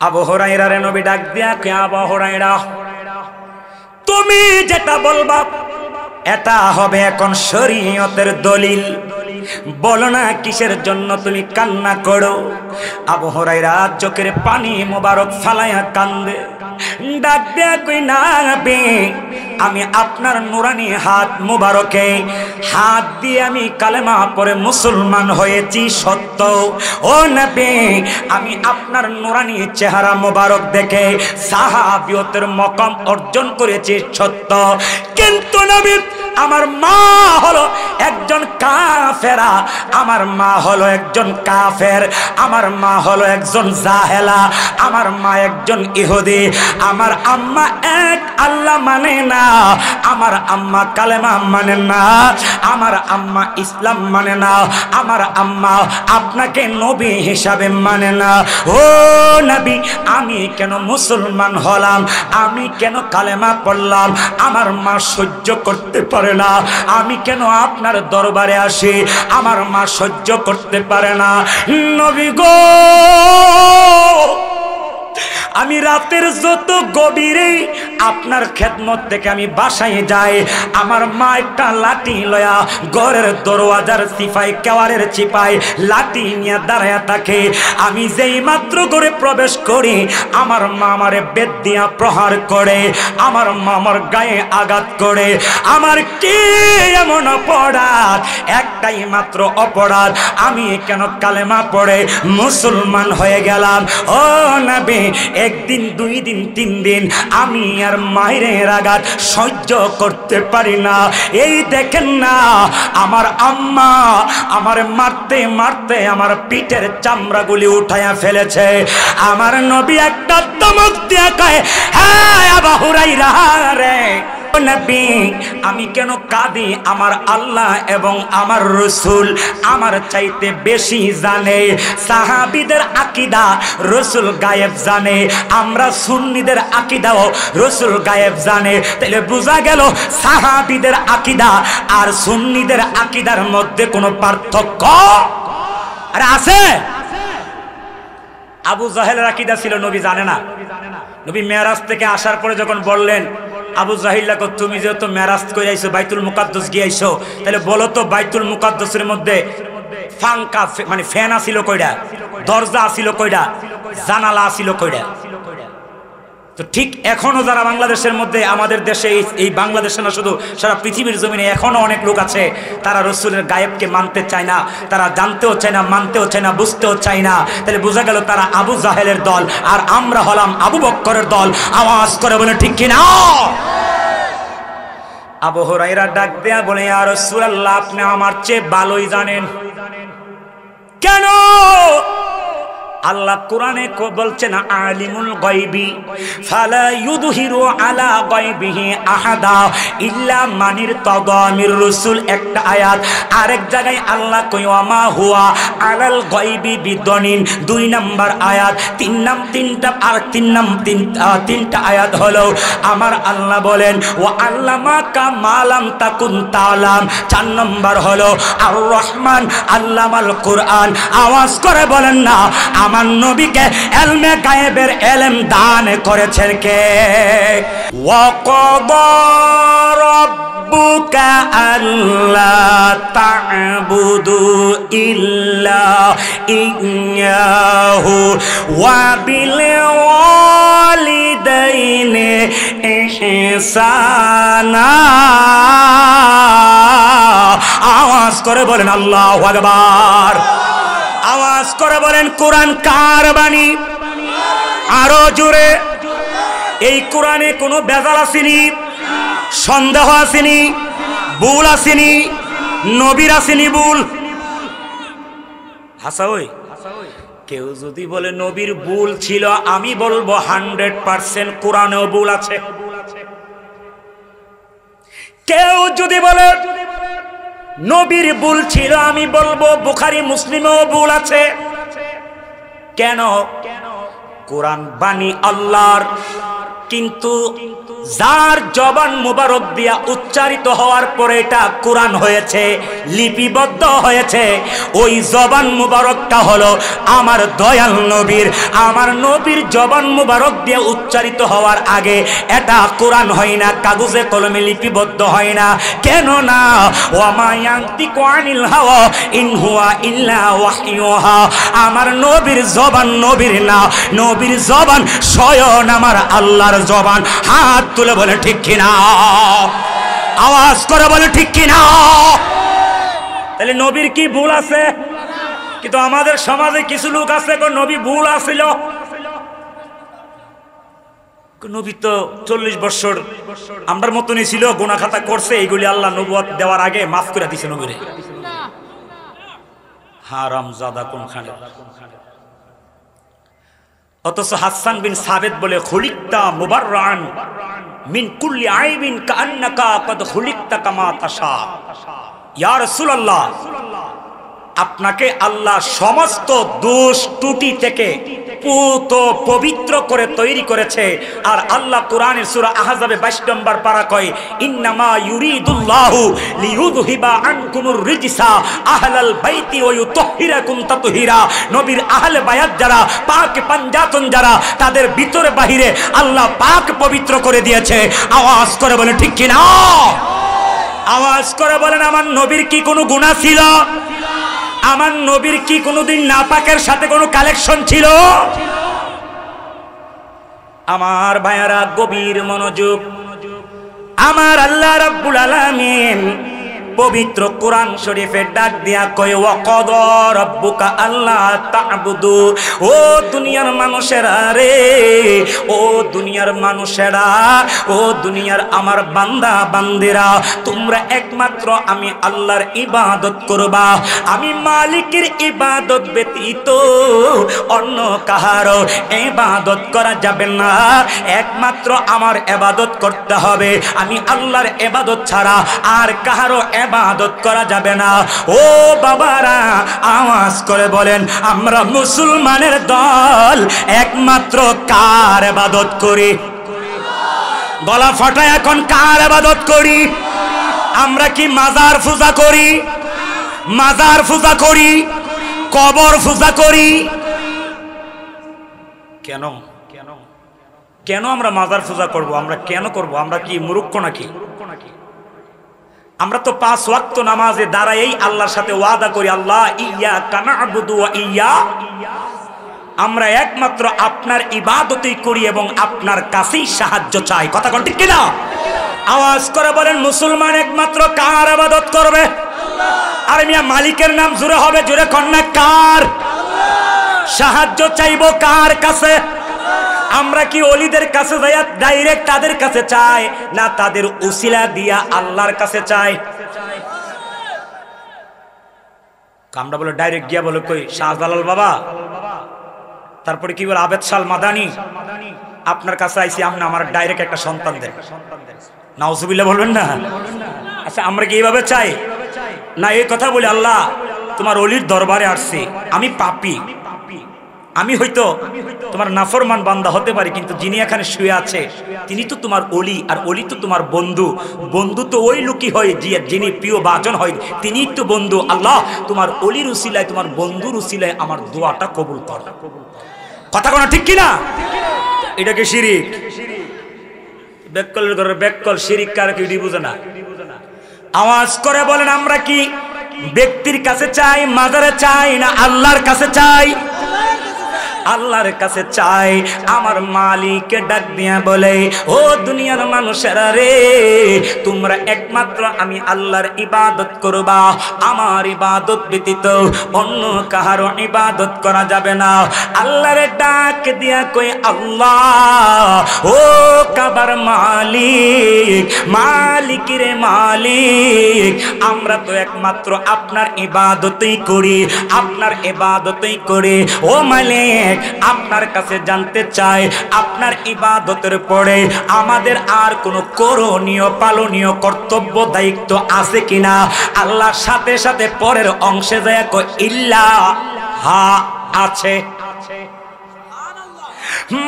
আবু হুরায়রারে নবী ডাক দিয়া কে আবু হুরায়রা, তুমি যেটা বলবা এটা হবে এখন শরীয়তের দলিল। বলো না কিসের জন্য তুমি কান্না করো? আবু হুরায়রা চোখের পানি মোবারক ফালাইয়া কান্দে, ডাক দিয়া কই না বে, আমি আপনার নুরানি হাত মুবারকে হাত দিয়ে আমি কালেমা পড়ে মুসলমান হয়েছি সত্য। ও নবী, আমি আপনার নুরানি চেহারা মুবারক দেখে সাহাবিয়তের মকাম অর্জন করেছি সত্য, কিন্তু নবী আমার মা হলো একজন কাফেরা, আমার মা হলো একজন কাফের, আমার মা হলো একজন জাহেলা, আমার মা একজন ইহুদি, আমার আম্মা এক আল্লাহ মানে না, আমার আম্মা কালেমা মানে না, আমার আম্মা ইসলাম মানে না, আমার আম্মা আপনাকে নবী হিসাবে মানে না। ও নবী, আমি কেন মুসলমান হলাম, আমি কেন কালেমা পড়লাম, আমার মা সহ্য করতে পারে না। আমি কেন আপনার দরবারে আসি, আমার মা সহ্য করতে পারে না। নবী গো, আমি রাতের যত গভীরে আপনার খেদমত থেকে আমি বাসায় যাই, আমার মা একটা লাঠি লয়া ঘরের দরওয়াজার চিপাই কেওয়ারের চিপাই লাঠি নিয়ে দাঁড়ায় থাকে। আমি যেই মাত্র ঘরে প্রবেশ করি, আমার মা আমারে বেত দিয়া প্রহার করে, আমার মা আমার গায়ে আঘাত করে। আমার কি এমন অপরাধ? একটাই মাত্র অপরাধ, আমি কেন কালেমা পড়ে মুসলমান হয়ে গেলাম। ও নবী, একদিন দুই দিন তিন দিন আমি আর মায়ের আঘাত সহ্য করতে পারি না। এই দেখেন না, আমার আম্মা আমার মারতে মারতে আমার পিঠের চামড়াগুলি উঠাইয়া ফেলেছে। আমার নবী একটা ধমক দিয়া কয়, হ্যাঁ আবু হুরায়রা রে নবী, আমি কেন কাঁদি? আমার আল্লাহ এবং আমার রসুল আমার চাইতে বেশি জানে। সাহাবীদের আকীদা রসুল গায়েব জানে, আমরা সুন্নিদের আকীদাও রসুল গায়েব জানে। তাহলে বোঝা গেল সাহাবীদের আকীদা আর সুন্নিদের আকীদার মধ্যে কোনো পার্থক্য আর আছে? আবু জাহেলের আকীদা ছিল নবী জানে না। নবী মেরাজ থেকে আসার পরে যখন বললেন, আবু জাহিল্লা কো, তুমি যেহেতু মেরাজ করে আইছো, বাইতুল মুকাদ্দাস গিয়ে আইছো, তাহলে বলো তো বাইতুল মুকাদ্দাসের মধ্যে ফাঙ্কা মানে ফ্যান আছিল কয়টা, দরজা আছিল কয়টা, জানালা আছিল কয়টা? তো ঠিক এখনো যারা বাংলাদেশের মধ্যে, আমাদের দেশে এই বাংলাদেশে না শুধু সারা পৃথিবীর জমিনে এখনো অনেক লোক আছে তারা রসুলের গায়েবকে মানতে চায় না, তারা জানতেও চায় না, মানতেও চায় না, বুঝতেও চায় না। তাহলে বোঝা গেল তারা আবু জাহেলের দল আর আমরা হলাম আবু বক্করের দল। আওয়াজ করে বলে ঠিক কিনা? আবু হুরায়রা ডাক দেয়া বলে, ইয়া রাসূলুল্লাহ, আপনি আমার চেয়ে ভালোই জানেন। কেন? আল্লাহ কোরআনে বলছেন, আলিমুল গায়বি ফালা ইউযহিরু আলা গায়বিহি আহাদা ইল্লা মানির তাদামির রাসূল, একটা আয়াত। আরেক জায়গায় আল্লাহ কই, ওয়ামা হুয়া আলাল গায়বি বিদনিন, 2 নাম্বার আয়াত। তিনটা আয়াত হলো আমার আল্লাহ বলেন, ওয়া আল্লামাকা মা লাম তাকুন তাআলাম। 4 নম্বর হলো আর রহমান আল্লামাল কোরআন। আওয়াজ করে বলেন না, আমার নবীকে ইলমে গায়েবের ইলম দান করেছেন কে? ওয়া ক্বাদা রাব্বুকা আল্লা তা'বুদু ইল্লা ইয়্যাহু ওয়া বিল ওয়ালিদাইনি ইহসানা। আওয়াজ করে বলেন আল্লাহু আকবার। আওয়াজ করে বলেন, কোরআন কার বাণী? আরো জোরে। এই কোরআনে কোনো বেজাল আসেনি, সন্দেহ আসেনি, ভুল আসেনি, নবীর আসেনি ভুল। হাসা ওই কেউ যদি বলে নবীর ভুল ছিল, আমি বলবো 100% কোরআনেও ভুল আছে। কেউ যদি বলে নবীর ভুল ছিল, আমি বলবো বুখারী মুসলিমেও ভুল আছে। কেন? কোরআন বাণী আল্লাহর, কিন্তু যার জবান মুবারক দিয়া উচ্চারিত হওয়ার পরে এটা কোরআন হয়েছে, লিপিবদ্ধ হয়েছে, ওই জবান মুবারকটা হলো আমার দয়াল নবীর। আমার নবীর জবান মুবারক দিয়ে উচ্চারিত হওয়ার আগে এটা কোরআন হয় না, কাগজে কলমে লিপিবদ্ধ হয় না। কেন না? ওয়ামা ইয়ানতিকু আনিল হাওয়া ইন হুয়া ইল্লা ওয়াহয়ুহা। আমার নবীর জবান নবীর না, নবীর জবান স্বয়ং আমার আল্লাহর জবান। হাত তুলে বলে ঠিক কিনা, আওয়াজ করে বলে ঠিক কিনা। তাহলে নবীর কি ভুল আছে? কিন্তু আমাদের সমাজে কিছু লোক আছে নবী ভুল আছিল। নবী তো 40 বছর আমরার মতনই ছিল, গুনাহ খাতা করছে, এইগুলি আল্লাহ নবুয়ত দেওয়ার আগে মাফ করে দিছে নবীরে। হারামজাদা কোনখানে। অথচ হাসান বিন সাবিত বলে খুলিকতা মুবাররান মিন কুল্লি আইবিন কাআন্নাকা কদ খুলিকতা কামা তাশা। ইয়া রাসূলুল্লাহ, আপনাকে আল্লাহ সমস্ত দোষ ত্রুটি থেকে পুত পবিত্র করে তৈরি করেছে। আর আল্লাহ কোরআনের সূরা আহজাবে 22 নম্বর পারা কয়, ইন্নামা ইউরিদুল্লাহু লিইউযহিবা আনকুমুর রিজসা আহলাল বাইতি ওয়া ইউতাহহিরাকুম তাতহীরা। নবীর আহলে বায়াত যারা, পাক পাঞ্জাতন যারা, তাদের ভিতরে বাহিরে আল্লাহ পাক পবিত্র করে দিয়েছে। আওয়াজ করে বলেন ঠিক কি না? আওয়াজ করে বলেন, আমার নবীর কি কোনো গুনাহ ছিল? আমার নবীর কি কোনোদিন নাপাকের সাথে কোনো কালেকশন ছিল? আমার ভাইয়ারা গভীর মনোযোগ। আমার আল্লাহ রাব্বুল আলামিন পবিত্র কোরআন শরীফে ডাক দিয়া কয়, ওয়াকাদা রাব্বুকা আল্লা তা'বুদু। ও দুনিয়ার মানুষেরা রে, ও দুনিয়ার মানুষেরা, ও দুনিয়ার আমার বান্দা বান্দিরা, তোমরা একমাত্র আমি আল্লাহর ইবাদত করবা। আমি মালিকের ইবাদত ব্যতীত অন্য কাহারও ইবাদত করা যাবে না। একমাত্র আমার ইবাদত করতে হবে। আমি আল্লাহর ইবাদত ছাড়া আর কাহারও ইবাদত করা যাবে না। ও বাবারা, আওয়াজ করে বলেন, আমরা মুসলমানের দল একমাত্র কার ইবাদত করি? গলা ফাটায় এখন কার ইবাদত করি? আমরা কি মাজার পূজা করি? মাজার পূজা করি, কবর পূজা করি? কেন কেন কেন আমরা মাজার পূজা করব? আমরা কেন করব? আমরা কি মূর্খ নাকি? আমরা তো 5 ওয়াক্ত নামাজে দাঁড়াই আল্লাহর সাথে ওয়াদা করি, আল্লাহ ইয়্যাকা না'বুদু ওয়া ইয়্যা, আমরা একমাত্র আপনার ইবাদতই করি এবং আপনার কাছেই সাহায্য চাই। কথা কোন ঠিক কিনা? আওয়াজ করে বলেন, মুসলমান একমাত্র কার ইবাদত করবে? আর মিয়া মালিকের নাম জোরে হবে, জোরে কন্যা কার? সাহায্য চাইবো কার কাছে? আমরা কি ওলিদের কাছে যাই ডাইরেক্ট তাদের কাছে চাই, না তাদের উসিলা দিয়া আল্লাহর কাছে চাই? আমরা বলে ডাইরেক্ট গিয়া বলে কই শাহজালাল বাবা, তারপরে কি বলে আবেদ শাল মাদানি, আপনার কাছে আইছি, আপনি আমার ডাইরেক্ট একটা সন্তান দেন। নাউজুবিল্লাহ বলবেন না? আচ্ছা, আমরা কি এইভাবে চাই? না, এই কথা বলি, আল্লাহ তোমার ওলির দরবারে আসছি, আমি পাপী, আমি হয়তো তোমার নাফরমান বান্দা হতে পারি, কিন্তু যিনি এখানে শুয়ে আছে তিনি তো তোমার ওলি, আর ওলি তো তোমার বন্ধু। বন্ধু তো ওই লোকই হয় যিনি প্রিয় বাজন হয়, তিনি তো বন্ধু। আল্লাহ তোমার ওলির উসিলায়, তোমার বন্ধুর উসিলায় আমার দোয়াটা কবুল কর। কথা কোন ঠিক কিনা? এটাকে শিরিক। বেককলের ঘরে বেককল, শিরিক কার কি বুঝে না? আওয়াজ করে বলেন, আমরা কি ব্যক্তির কাছে চাই, মাজারে চাই, না আল্লাহর কাছে চাই? আল্লাহর কাছে চাই। আমার মালিককে ডাক দিয়া বলে, ও দুনিয়ার মানুষেরা রে, তোমরা একমাত্র আমি আল্লাহর ইবাদত করবা। আমার ইবাদত ব্যতীত অন্য কাহারও ইবাদত করা যাবে না। আল্লাহর ডাক দিয়া কই, আল্লাহ ও কাবার মালিক, মালিকের মালিক, আমরা তো একমাত্র আপনার ইবাদতই করি, আপনার ইবাদতই করি। ও মালিক, আপনার কাছে জানতে চাই, আপনার ইবাদতের পরে আমাদের আর কোনো করণীয় পালনীয় কর্তব্য দায়িত্ব আছে কিনা? আল্লাহর সাথে সাথে পরের অংশে যায় কই, ইল্লা, হ্যাঁ আছে।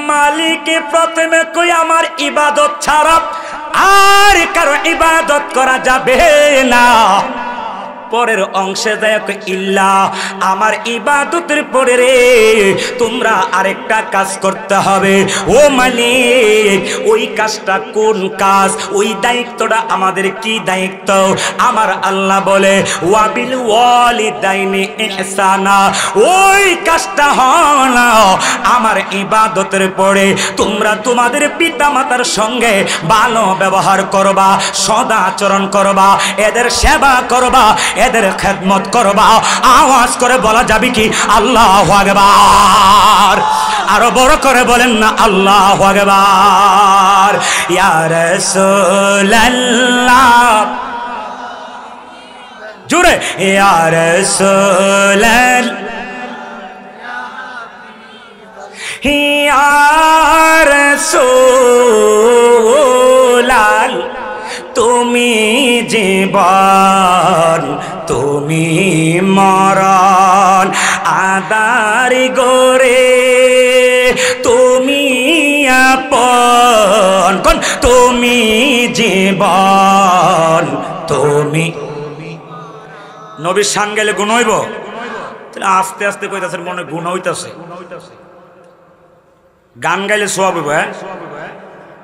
মালিকে প্রথমে কই আমার ইবাদত ছাড়া আর কারো ইবাদত করা যাবে না। পরের অংশে যায় ইল্লা, আমার ইবাদতের পরে রে তোমরা আরেকটা কাজ করতে হবে। ও মালিক, ওই কাজটা কোন কাজ? ওই দায়িত্বটা আমাদের কি দায়িত্ব? আমার আল্লাহ বলে ওয়াবিল ওয়ালিদাইনি ইহসানা, ওই কাজটা হলো আমার ইবাদতের পরে তোমরা তোমাদের পিতা মাতার সঙ্গে ভালো ব্যবহার করবা, সদাচরণ করবা, এদের সেবা করবা, এদের খেদমত করবা। আওয়াজ করে বলা যাবে কি আল্লাহু আকবার? আরো বড় করে বলেন না আল্লাহু আকবার। ইয়া রাসূলুল্লাহ, জোরে ইয়া রাসূলুল্লাহ, ইয়া রাসূলুল্লাহ, তুমি জীবন তুমি মরণ আদার গোরে তুমি আপন, কোন তুমি জীবন তুমি। নবীর শান গেলে গুণ হইব? আস্তে আস্তে কইতাছেন, মনে গুণ হইতাছে। গান গাইলে সওয়াব হইব।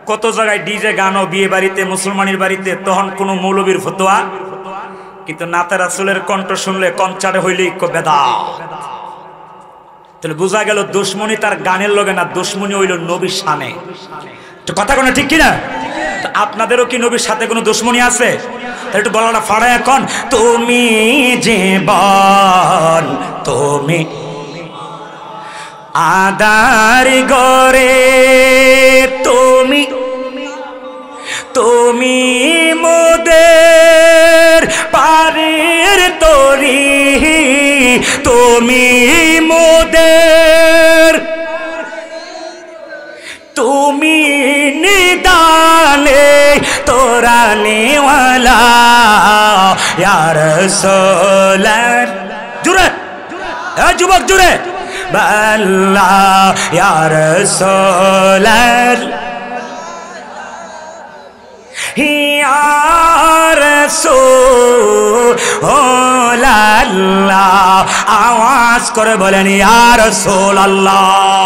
কত জায়গায় ডিজে গানও বিয়ে বাড়িতে, মুসলমানের বাড়িতে, তখন কোনো মৌলবীর ফতোয়া, কিন্তু নাতে রাসূলের কণ্ঠ শুনলে কনচারে হইলেই বেদাত। তাহলে বোঝা গেল দুশ্মনী তার গানের লগে না, দুশ্মনী হইল নবীর শানে। তো কথা কোনো ঠিক কিনা? আপনাদেরও কি নবীর সাথে কোনো দুশ্মনী আছে? একটু বলাটা ফাড়া এখন। তুমি জীবন তুমি আদার গরে তুমি, তুমি মোদের পারের তরি, তুমি মোদের, তুমি নিদানে তোরা নেওয়ালা ইয়া রাসূলুল্লাহ। জুরে যুবক জুরে আল্লাহ ইয়া রাসূলুল্লাহ, ইয়া রাসূলুল্লাহ। আওয়াজ করে বলেন ইয়া রাসূলুল্লাহ।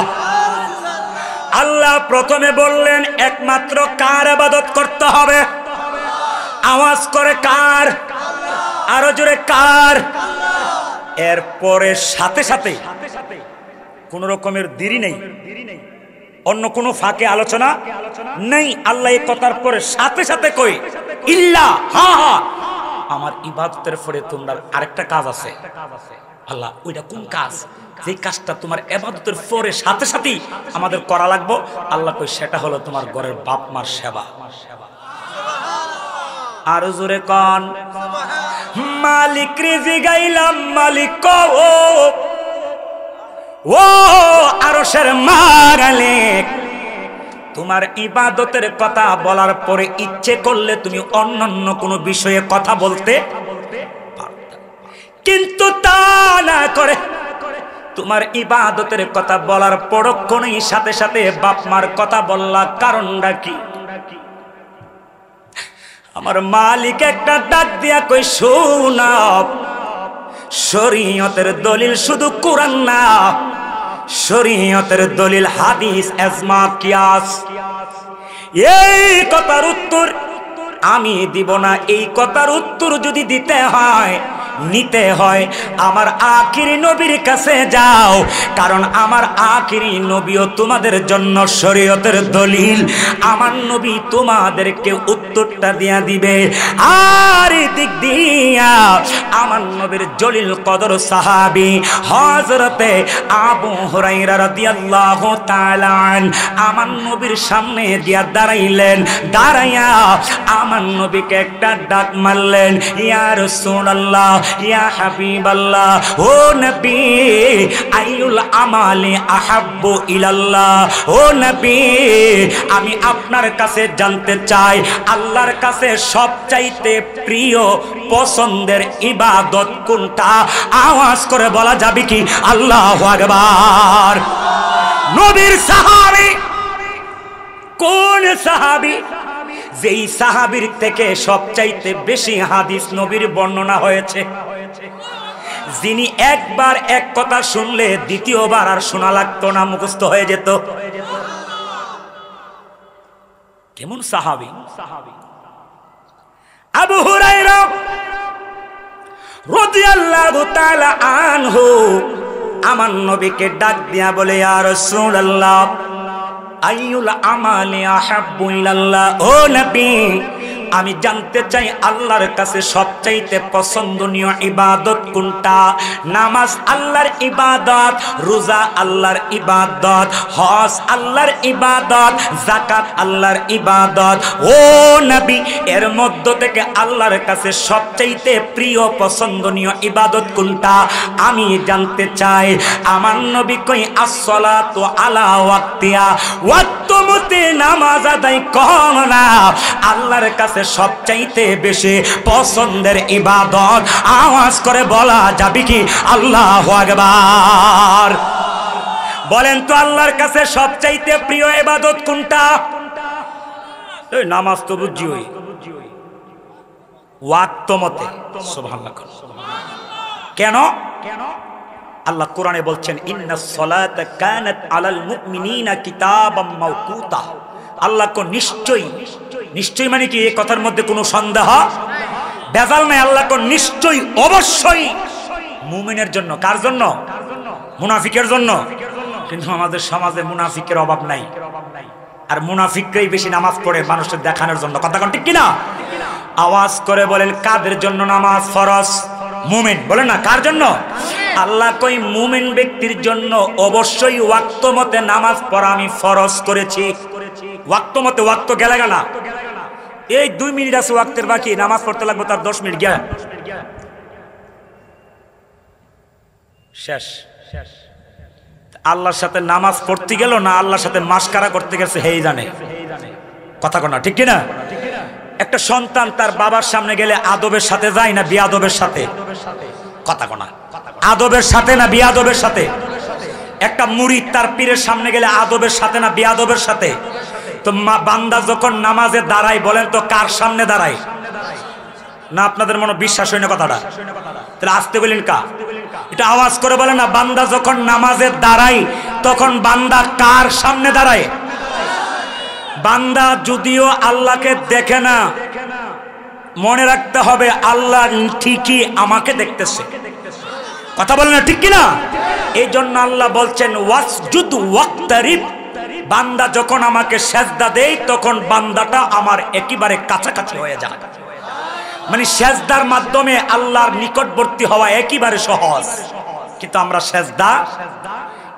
আল্লাহ প্রথমে বললেন একমাত্র কার ইবাদত করতে হবে? আওয়াজ করে কার? আরো জোরে কার? এরপরে সাথে সাথে কোন রকমের দেরি নেই, অন্য কোন ফাঁকে আলোচনা নেই। আল্লাহ এই কথার পরে সাথে সাথে কই ইল্লা, হ্যাঁ হ্যাঁ আমার ইবাদতের পরে তোমরা আরেকটা কাজ আছে। আল্লাহ ওইটা কোন কাজ? যে কাজটা তোমার ইবাদতের পরে সাথে সাথে আমাদের করা লাগবে। আল্লাহ কই সেটা হলো তোমার ঘরের বাপ মার সেবা। আর জোরে কোন মালিক রিজি গাইলাম, মালিক ও ও আরশের মালিক, তোমার ইবাদতের কথা বলার পরে ইচ্ছে করলে তুমি অন্যান্য কোনো বিষয়ে কথা বলতে পারতে, কিন্তু তা না করে তোমার ইবাদতের কথা বলার পরক্ষণেই সাথে সাথে বাপ মার কথা বললা। কারণটা কি? আমার মালিক একটা ডাক দিয়া কই শোনা, শরীয়তের দলিল শুধু কোরআন না, শরীয়তের দলিল হাদিস, ইজমা, কিয়াস। এই কথার উত্তর আমি দিব না। এই কথার উত্তর যদি দিতে হয়, নিতে হয়, আমার আখিরি নবীর কাছে যাও, কারণ আমার আখিরি নবীও তোমাদের জন্য শরীয়তের দলিল। আমার নবী তোমাদেরকে উত্তরটা দিয়া দিবে। আর দিক দিয়া আমার নবীর জলিল কদর সাহাবী হযরতে আবু হুরায়রা রাদিয়াল্লাহু তাআলা আমার নবীর সামনে দিয়া দাঁড়াইলেন। দাঁড়াইয়া আমার নবীকে একটা ডাক মারলেন, ইয়া রাসূলুল্লাহ, ইয়া হাবিবাল্লাহ, ও নবী, আইয়ুল আমালি আহাব্বু ইলাল্লাহ। ও নবী, আমি আপনার কাছে জানতে চাই আল্লাহর কাছে সবচাইতে প্রিয় পছন্দের ইবাদত কোনটা? আওয়াজ করে বলা যাবে কি আল্লাহু আকবার? নবীর সাহাবী কোন সাহাবী? যেই সাহাবীর থেকে সবচাইতে বেশি হাদিস নবীর বর্ণনা হয়েছে, যিনি একবার এক কথা শুনলে দ্বিতীয়বার আর শোনা লাগতো না, মুখস্থ হয়ে যেত। কেমন সাহাবী? আবু হুরায়রা রাদিয়াল্লাহু তাআলা আনহু আমার নবীকে ডাক দিয়া বলে, ইয়া রাসূলুল্লাহ আইয়ুল আমালি আহাব্বু ইলাল্লাহ, ও নবী আমি জানতে চাই আল্লাহর কাছে সবচাইতে পছন্দনীয় ইবাদত কোনটা? নামাজ আল্লাহর ইবাদত, রোজা আল্লাহর ইবাদত, হজ আল্লাহর ইবাদত, যাকাত আল্লাহর ইবাদত। ও নবী এর মধ্য থেকে আল্লাহর কাছে সবচাইতে প্রিয় পছন্দনীয় ইবাদত কোনটা আমি জানতে চাই। আমার নবী কই আসসালাতু আলা ওয়াক্তিহা, ওয়াক্ত মতে নামাজ আদায় কর না আল্লাহর কাছে সবচাইতে বেশি পছন্দের ইবাদত। আওয়াজ করে বলা যাবে কি আল্লাহু আকবার? বলেন তো আল্লাহর কাছে সবচাইতে প্রিয় ইবাদত কোনটা? এই নামাজ তো বুঝি ওই ওয়াক্ত মতে। সুবহানাল্লাহ। কেন? আল্লাহ কোরআনে বলছেন ইন্নাস সালাতা কানাত আলাল মুমিনিনা কিতাবাম মাওকুতা। আল্লাহ কো নিশ্চয়ই, নিশ্চয়ই মানে কি এই কথার মধ্যে কোনো সন্দেহ বেজাল নাই। আল্লাহ কো নিশ্চয়ই, অবশ্যই মুমিনের জন্য। কার জন্য? মুনাফিকের জন্য। কিন্তু আমাদের সমাজে মুনাফিকের অভাব নাই, আর মুনাফিকরাই বেশি নামাজ পড়ে মানুষের দেখানোর জন্য। কথা কোন ঠিক কিনা? আওয়াজ করে বলেন কাদের জন্য নামাজ ফরজ? মুমিন। বলেন না কার জন্য? আল্লাহ কই মুমিন ব্যক্তির জন্য অবশ্যই ওয়াক্ত মতে নামাজ পড়া আমি ফরজ করেছি। ওয়াক্ত মতে, ওয়াক্ত গেলে গেলা এই 2 মিনিট আছে ওয়াক্তের বাকি, নামাজ পড়তে লাগবে তার 10 মিনিট গেল শেষ। আল্লাহর সাথে নামাজ পড়তে গেল না আল্লাহর সাথে মাসকারা করতে গেছে হেই জানে। কথা কনা ঠিক কিনা? একটা সন্তান তার বাবার সামনে গেলে আদবের সাথে যায় না বিয়াদবের সাথে? কথা কনা আদবের সাথে না বিয়াদবের সাথে? একটা মুরিদ তার পীরের সামনে গেলে আদবের সাথে না বিয়াদবের সাথে? তো বান্দা যখন নামাজে দাঁড়ায় বলেন তো কার সামনে দাঁড়ায়? না আপনাদের মনে বিশ্বাস হয় না কথাটা? তাহলে আসতে বলেন কা? এটা আওয়াজ করে বলেন না, বান্দা যখন নামাজে দাঁড়ায় তখন বান্দা কার সামনে দাঁড়ায়? বান্দা যদিও আল্লাহকে দেখে না, মনে রাখতে হবে আল্লাহ ঠিকই আমাকে দেখতেছে। কথা বলেন না ঠিক কিনা? এই জন্য আল্লাহ বলছেন ওয়াসজুদ ওয়াক্তারিব, বান্দা যখন আমাকে সেজদা দেয় তখন বান্দাটা আমার একেবারে কাছাকাছি হয়ে যায়। মানে সেজদার মাধ্যমে আল্লাহর নিকটবর্তী হওয়া একেবারে সহজ। কিন্তু আমরা সেজদা,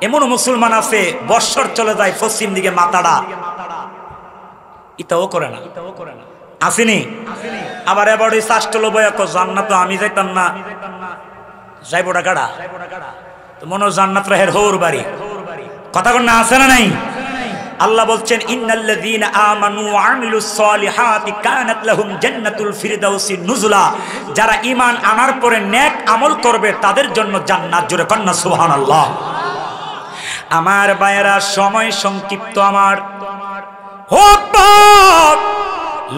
এমন মুসলমান আছে বৎসর চলে যায় পশ্চিম দিকে মাথাটা, এটাও করে না। আসেনি? আবার এবার ওই শাস্ত্র বয়া কো জান্নাত আমি যাইতাম না, যাইবোটা গাড়া তো মনে জান্নাত রাহের হৌর বাড়ি। কথা কোন না আছে না নাই? আল্লাহ বলছেন ইন্নাল্লাযীনা আমানু ওয়া আমিলুস সলিহাতি কানাত লাহুম জান্নাতুল ফিরদাউসি নুজুলা, যারা ঈমান আনার পরে নেক আমল করবে তাদের জন্য জান্নাত। জোরে কন্না সুবহানাল্লাহ। আমার ভাইয়েরা সময় সংক্ষিপ্ত, আমার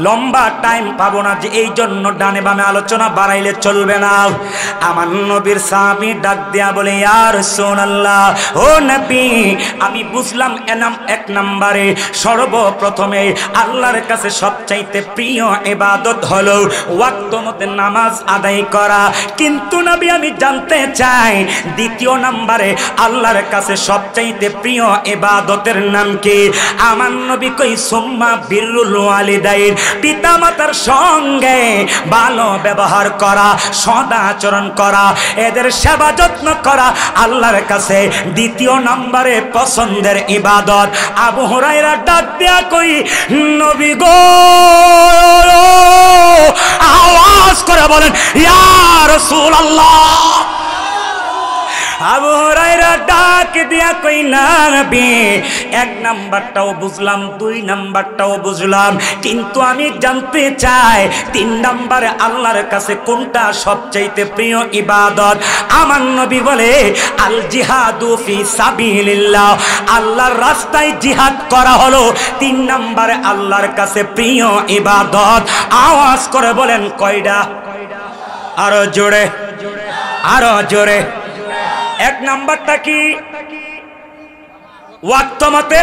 লম্বা টাইম পাবো না, যে এই জন্য ডানে বামে আলোচনা বাড়াইলে চলবে না। আমার নবীর সাহাবী ডাক দেয়া বলে ইয়া রাসূলুল্লাহ, ও নবী আমি বুঝলাম এনাম 1 নম্বরে সর্বপ্রথমে আল্লাহর কাছে সবচাইতে প্রিয় ইবাদত হলো ওয়াক্ত মতে নামাজ আদায় করা। কিন্তু নবী আমি জানতে চাই 2 নম্বরে আল্লাহর কাছে সবচাইতে প্রিয় ইবাদতের নাম কি? আমার নবী কই সুম্মা বিররুল ওয়ালিদাইন, পিতা মাতার সঙ্গে ভালো ব্যবহার করা, সদাচরণ করা, এদের সেবা যত্ন করা আল্লাহর কাছে 2 নম্বরে পছন্দের ইবাদত। আবু হুরায়রা ডাক দিয়া কই নবী গো, আওয়াজ করে বলেন ইয়া রাসূলুল্লাহ, আবু হুরায়রা ডাক দিয়া কই না নবী, এক নাম্বারটাও বুঝলাম, দুই নাম্বারটাও বুঝলাম, কিন্তু আমি জানতে চাই তিন নাম্বারে আল্লাহর কাছে কোনটা সবচাইতে প্রিয় ইবাদত? আমার নবী বলে আল জিহাদু ফি সাবিলিল্লাহ, আল্লাহর রাস্তায় জিহাদ করা হলো তিন নাম্বারে আল্লাহর কাছে প্রিয় ইবাদত। আওয়াজ করে বলেন কয়টা? আরো জোরে, আরো জোরে। এক নাম্বারটা কি? ওয়াক্ত মতে।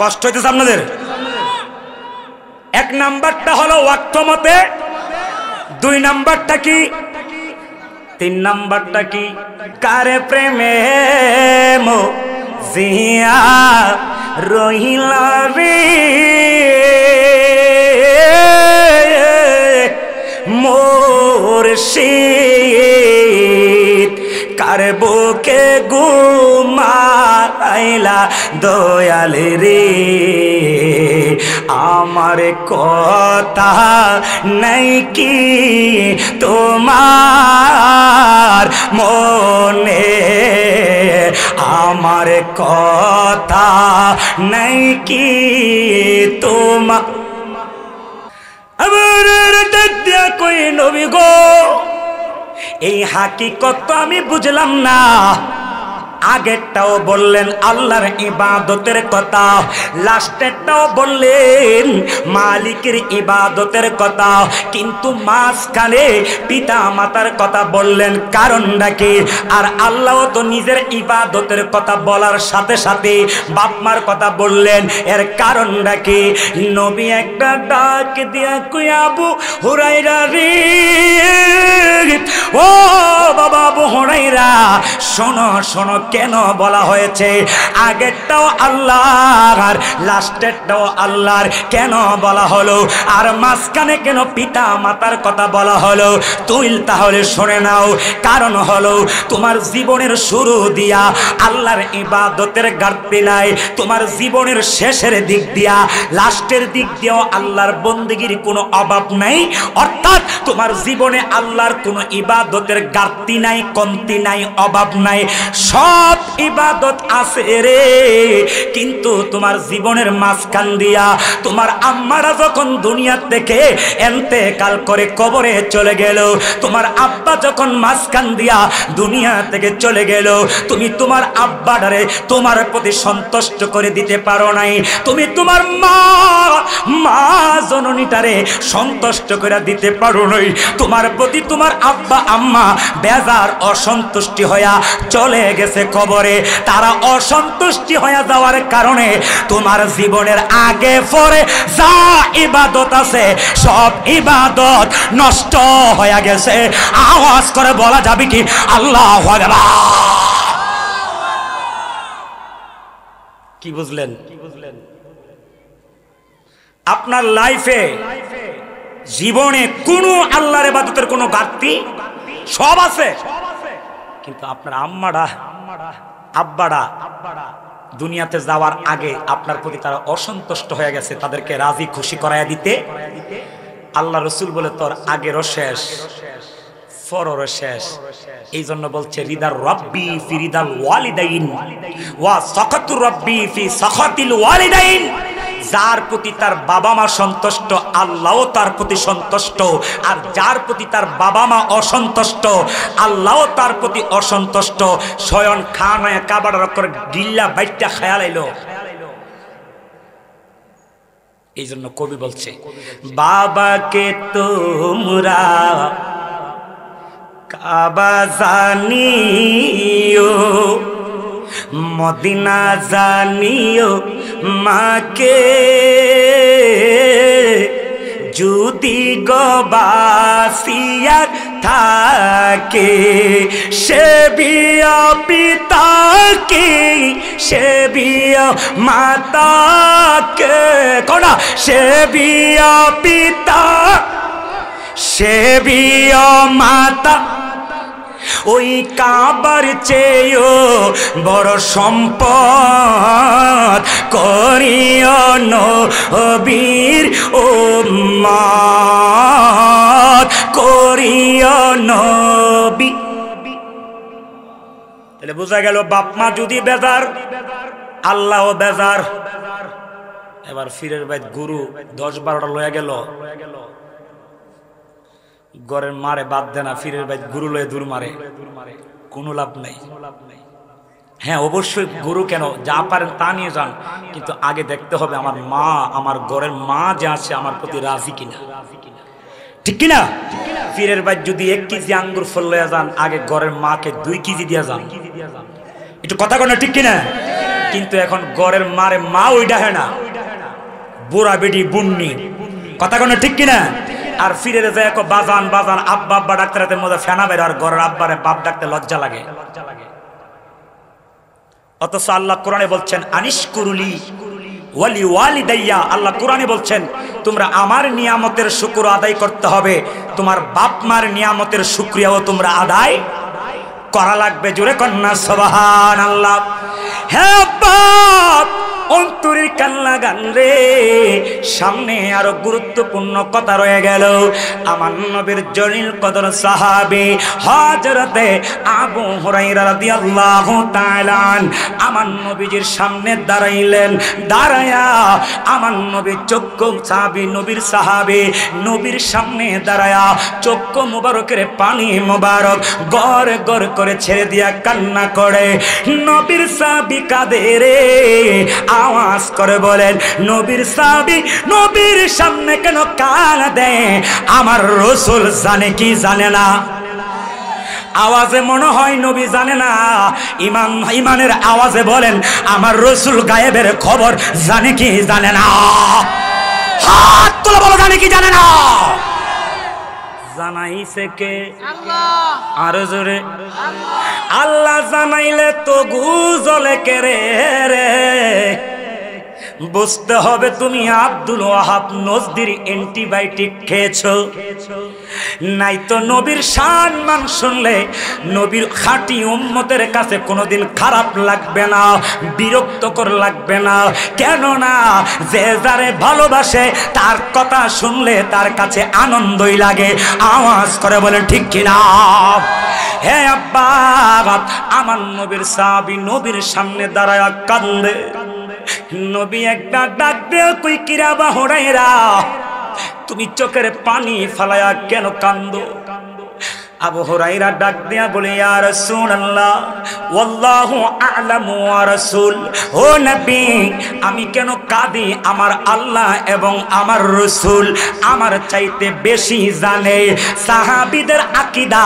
কষ্ট হইতেছে আপনাদের? এক নাম্বারটা হলো ওয়াক্ত মতে। দুই নাম্বারটা কি? তিন নাম্বারটা কি? কারে প্রেমে জিয়া রহিলা রে মুর্শিদ, কার বুকে ঘুমাইলা দয়াল রে, আমার কথা নাই কি তোমার মনে, আমার কথা নাই কি তোমার। আবার ডাক কই নবী গো, এই হাকিকত তো আমি বুঝলাম না। আগেরটাও বললেন আল্লাহর ইবাদতের কথা, লাস্টেরটাও বললেন মালিকের ইবাদতের কথা, কিন্তু মাঝখানে পিতা মাতার কথা বললেন। কারণটা কি? আর আল্লাহ তো নিজের ইবাদতের কথা বলার সাথে সাথে বাপ মার কথা বললেন। এর কারণটা কি? নবী একটা ডাক দিয়া কই আবু হুরায়রা রে, ও বাবা আবু হুরায়রা, শোনো শোনো, কেন বলা হয়েছে আগেরটাও আল্লাহর আর লাস্টেরটাও আল্লাহর? কেন বলা হলো? আর মাঝখানে কেন পিতা মাতার কথা বলা হলো? তুই তাহলে শুনে নাও। কারণ হলো তোমার জীবনের শুরু দিয়া আল্লাহর ইবাদতের ঘাটতি নাই, তোমার জীবনের শেষের দিক দিয়া লাস্টের দিক দিয়েও আল্লাহর বন্দেগীর কোনো অভাব নাই। অর্থাৎ তোমার জীবনে আল্লাহর কোনো ইবাদতের ঘাটতি নাই, কমতি নাই, অভাব নাই, সব ইবাদত আছে রে। কিন্তু তোমার জীবনের মাঝখান দিয়া তোমার আম্মারা যখন দুনিয়া থেকে ইন্তেকাল করে কবরে চলে গেল, তোমার আব্বা যখন মাঝখান দিয়া দুনিয়া থেকে চলে গেল, তুমি তোমার আব্বাটারে তোমার প্রতি সন্তুষ্ট করে দিতে পারো নাই, তুমি তোমার মা জননীটারে সন্তুষ্ট করে দিতে পারো নাই। তোমার প্রতি তোমার আব্বা আম্মা বেজার অসন্তুষ্টি হইয়া চলে গেছে কবরে। তারা অসন্তুষ্টি হয়ে যাওয়ার কারণে তোমার জীবনের আগে পরে যা ইবাদত আছে সব ইবাদত নষ্ট হয়ে গেছে। আওয়াজ করে বলা যাবে কি আল্লাহু আকবার? কি বুঝলেন? আপনার লাইফে জীবনে কোনো আল্লাহর ইবাদতের কোনো ঘাটতি সব আছে, কিন্তু আপনার আম্মারা আব্বারা দুনিয়াতে যাওয়ার আগে আপনার প্রতি তারা অসন্তুষ্ট হয়ে গেছে, তাদেরকে রাজি খুশি করাইয়া দিতে আল্লাহ রসুল বলে তোর আগেরও শেষ ফররও শেষ। এই জন্য বলছে রিদার রব্বি ফি রিদাল ওয়ালিদাইন ওয়া সাখাতুর রব্বি ফি সাখাতিল ওয়ালিদাইন। যার প্রতি তার বাবা মা সন্তুষ্ট আল্লাহও তার প্রতি সন্তুষ্ট, আর যার প্রতি তার বাবা মা অসন্তুষ্ট আল্লাহও তার প্রতি অসন্তুষ্ট। স্বয়ং খানায় কাবার করে গিল্লা বাইটটা খেয়াল এলো। এই জন্য কবি বলছে বাবাকে তোমরা কাবা জানিও, মদিনা জানিও, মাকে যদি গবাসিয়ার থাকে সে বিয়া পিতাকে, সে বিয়া মাতাকে, কোনা সে বিয়া পিতা, সে বিয়া মাতা। ওই কাবার চেয়েও বড় সম্পদ করিও নবীর উম্মত, করিও নবী। বোঝা গেল বাপ মা যদি বেজার, আল্লাহও বেজার। এবার ফিরের বাইত গুরু 10-12টা লয়ে গেল, ঘরের মারে বাদ দে না, ফিরের বাইত গুরু লয়ে দূর মারে, কোনো লাভ নাই। হ্যাঁ অবশ্যই গুরু কেন, যা পারেন তা নিয়ে যান, কিন্তু আগে দেখতে হবে আমার মা, আমার ঘরের মা যে আছে আমার প্রতি রাজি কিনা, ঠিক কিনা? পীরের বাইত যদি 1 কেজি আঙ্গুর ফল লইয়া যান, আগে ঘরের মাকে 2 কেজি দিয়া যান, একটু কথা কন, ঠিক কিনা? কিন্তু এখন ঘরের মারে মা ওইটা হয় না, বুড়া বেটি বুন্নি, কথা কন, ঠিক কিনা? আর ফিরে যায় বাজান বাজান, আব্বা আব্বা ডাক্তারের মধ্যে ফেনা বের, আর ঘরের আব্বারে বাপ ডাকতে লজ্জা লাগে। অথচ আল্লাহ কোরআনে বলছেন আনিশকুরুলি ওয়ালি ওয়ালিদাইয়া, আল্লাহ কোরআনে বলছেন তোমরা আমার নিয়ামতের শুকর আদায় করতে হবে, তোমার বাপ মার নিয়ামতের শুকরিয়াও তোমরা আদায় করা লাগবে। জোরে কন্যা সুবহানাল্লাহ। হ্যাঁ বাপ, অন্তরের কান্না গান রে, সামনে আরো গুরুত্বপূর্ণ কথা রয়ে গেল। আমার নবীর জলিল কদর সাহাবী হযরতে আবু হুরায়রা রাদিয়াল্লাহু তাআলা আমার নবীজির সামনে দাঁড়াইলেন। দাঁড়ায়া আমার নবী চক্ষু সাহাবী, নবীর সাহাবী নবীর সামনে দাঁড়ায়া চক্ষু মুবারকের পানি মুবারক গড় গড় করে ছেড়ে দিয়া কান্না করে। নবীর সাহাবী কাঁদে রে, আওয়াজ করে বলেন নবীর সাহাবী নবীর সামনে কেন কাঁদে? আমার রাসূল জানে কি জানে না? আওয়াজে মনে হয় নবী জানে না, ইমানের আওয়াজে বলেন আমার রাসূল গায়েবের খবর জানে কি জানে না? হাত তোলা বলো, জানে কি জানে না? জানাইছে কে? আল্লাহ। আর জোরে আল্লাহ জানাইলে তো গুজলে কে রে রে। বুঝতে হবে তুমি আব্দুল ওয়াহাব নজদির অ্যান্টিবায়োটিক খেয়েছো, নাই তো নবীর সম্মান শুনলে নবীর খাঁটি উম্মতের কাছে কোনোদিন খারাপ লাগবে না, বিরক্তকর লাগবে না। কেননা যে যারে ভালোবাসে তার কথা শুনলে তার কাছে আনন্দই লাগে। আওয়াজ করে বলেন ঠিক কিনা? হে আব্বা, আমার নবীর সাহাবী নবীর সামনে দাঁড়ায় কান্দে। নবী একটা ডাক দিয়ে কই কিরা আবু হুরায়রা, তুমি চোখের পানি ফালায়া কেন কান্দো? আবু হুরায়রা ডাক দিয়া বলে ইয়া রাসূলুল্লাহ ওয়াল্লাহু আ'লামু ওয়া রাসূল, ও নবী আমি কেন কাঁদি? আমার আল্লাহ এবং আমার রাসূল আমার চাইতে বেশি জানে। সাহাবীদের আকীদা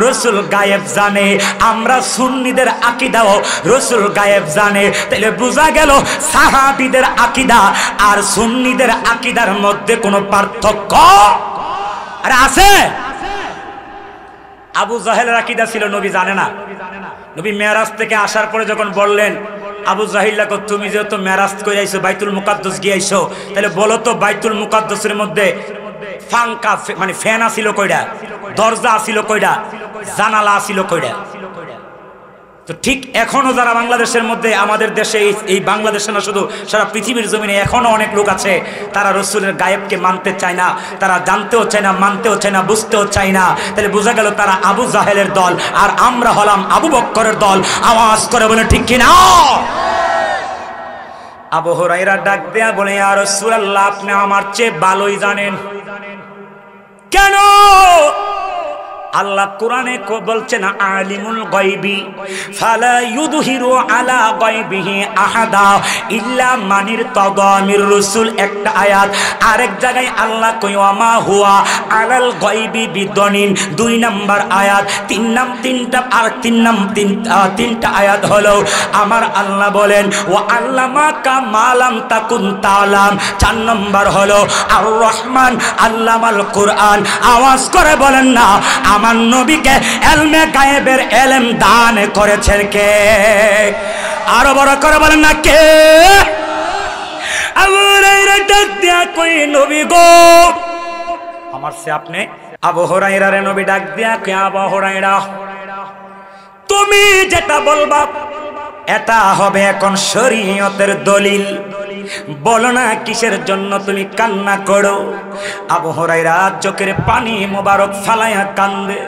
রাসূল গায়েব জানে, আমরা সুন্নিদের আকীদাও রাসূল গায়েব জানে। তাহলে বোঝা গেল সাহাবীদের আকীদা আর সুন্নিদের আকীদার মধ্যে কোনো পার্থক্য আর আছে? আবু জাহেলের আকীদা ছিল নবী জানে না। নবী মেরাজ থেকে আসার পরে যখন বললেন আবু জাহিল্লাকে তুমি যেহেতু মেরাজ করে আইছো, বাইতুল মুকাদ্দাস গিয়ে আইছো, তাহলে বলো তো বাইতুল মুকাদ্দাসের মধ্যে ফাঙ্কা মানে ফ্যান আছিল কয়টা, দরজা আছিল কয়টা, জানালা আছিল কয়টা? তো ঠিক এখনো যারা বাংলাদেশের মধ্যে, আমাদের দেশে এই বাংলাদেশে না শুধু সারা পৃথিবীর জমিনে এখনো অনেক লোক আছে তারা রাসূলের গায়েবকে মানতে চায় না, তারা জানতেও চায় না, মানতেও চায় না, বুঝতেও চায় না। তাহলে বোঝা গেল তারা আবু জাহেলের দল, আর আমরা হলাম আবু বকরের দল। আওয়াজ করে বলে ঠিক কিনা? আবু হুরায়রা ডাক দেয়া বলে ইয়া রাসূলুল্লাহ আপনি আমার চেয়ে ভালোই জানেন। কেন? আল্লাহ কোরআনে বলছেন আলিমুল গায়বি ফালা ইউযহিরু আলা গায়বিহি আহাদা ইল্লা মানির তাদামির রাসূল, একটা আয়াত। আরেক জায়গায় আল্লাহ কই ওয়ামা হুয়া আলাল গায়বি বিদনিন, 2 নাম্বার আয়াত। তিনটা আয়াত হলো আমার আল্লাহ বলেন ওয়া আল্লামাকা মা লাম তাকুন তাআলাম। 4 নাম্বার হলো আর রহমান আল্লামাল কোরআন। আওয়াজ করে বলেন না আমার নবীকে ইলমে গায়েবের ইলম দান করেছেন কে? আরো বড় করে বলেন না কে? আবু হুরায়রা ডাক দিয়া কই নবী গো আমার সে আপনি। আবু হুরায়রারে নবী ডাক দিয়া কই আবু হুরায়রা তুমি যেটা বলবা এটা হবে এখন শরীয়তের দলিল। বলো না কিসের জন্য তুমি কান্না করো? আবু হুরায়রা চোখের পানি মোবারক ফালায়া কান্দে।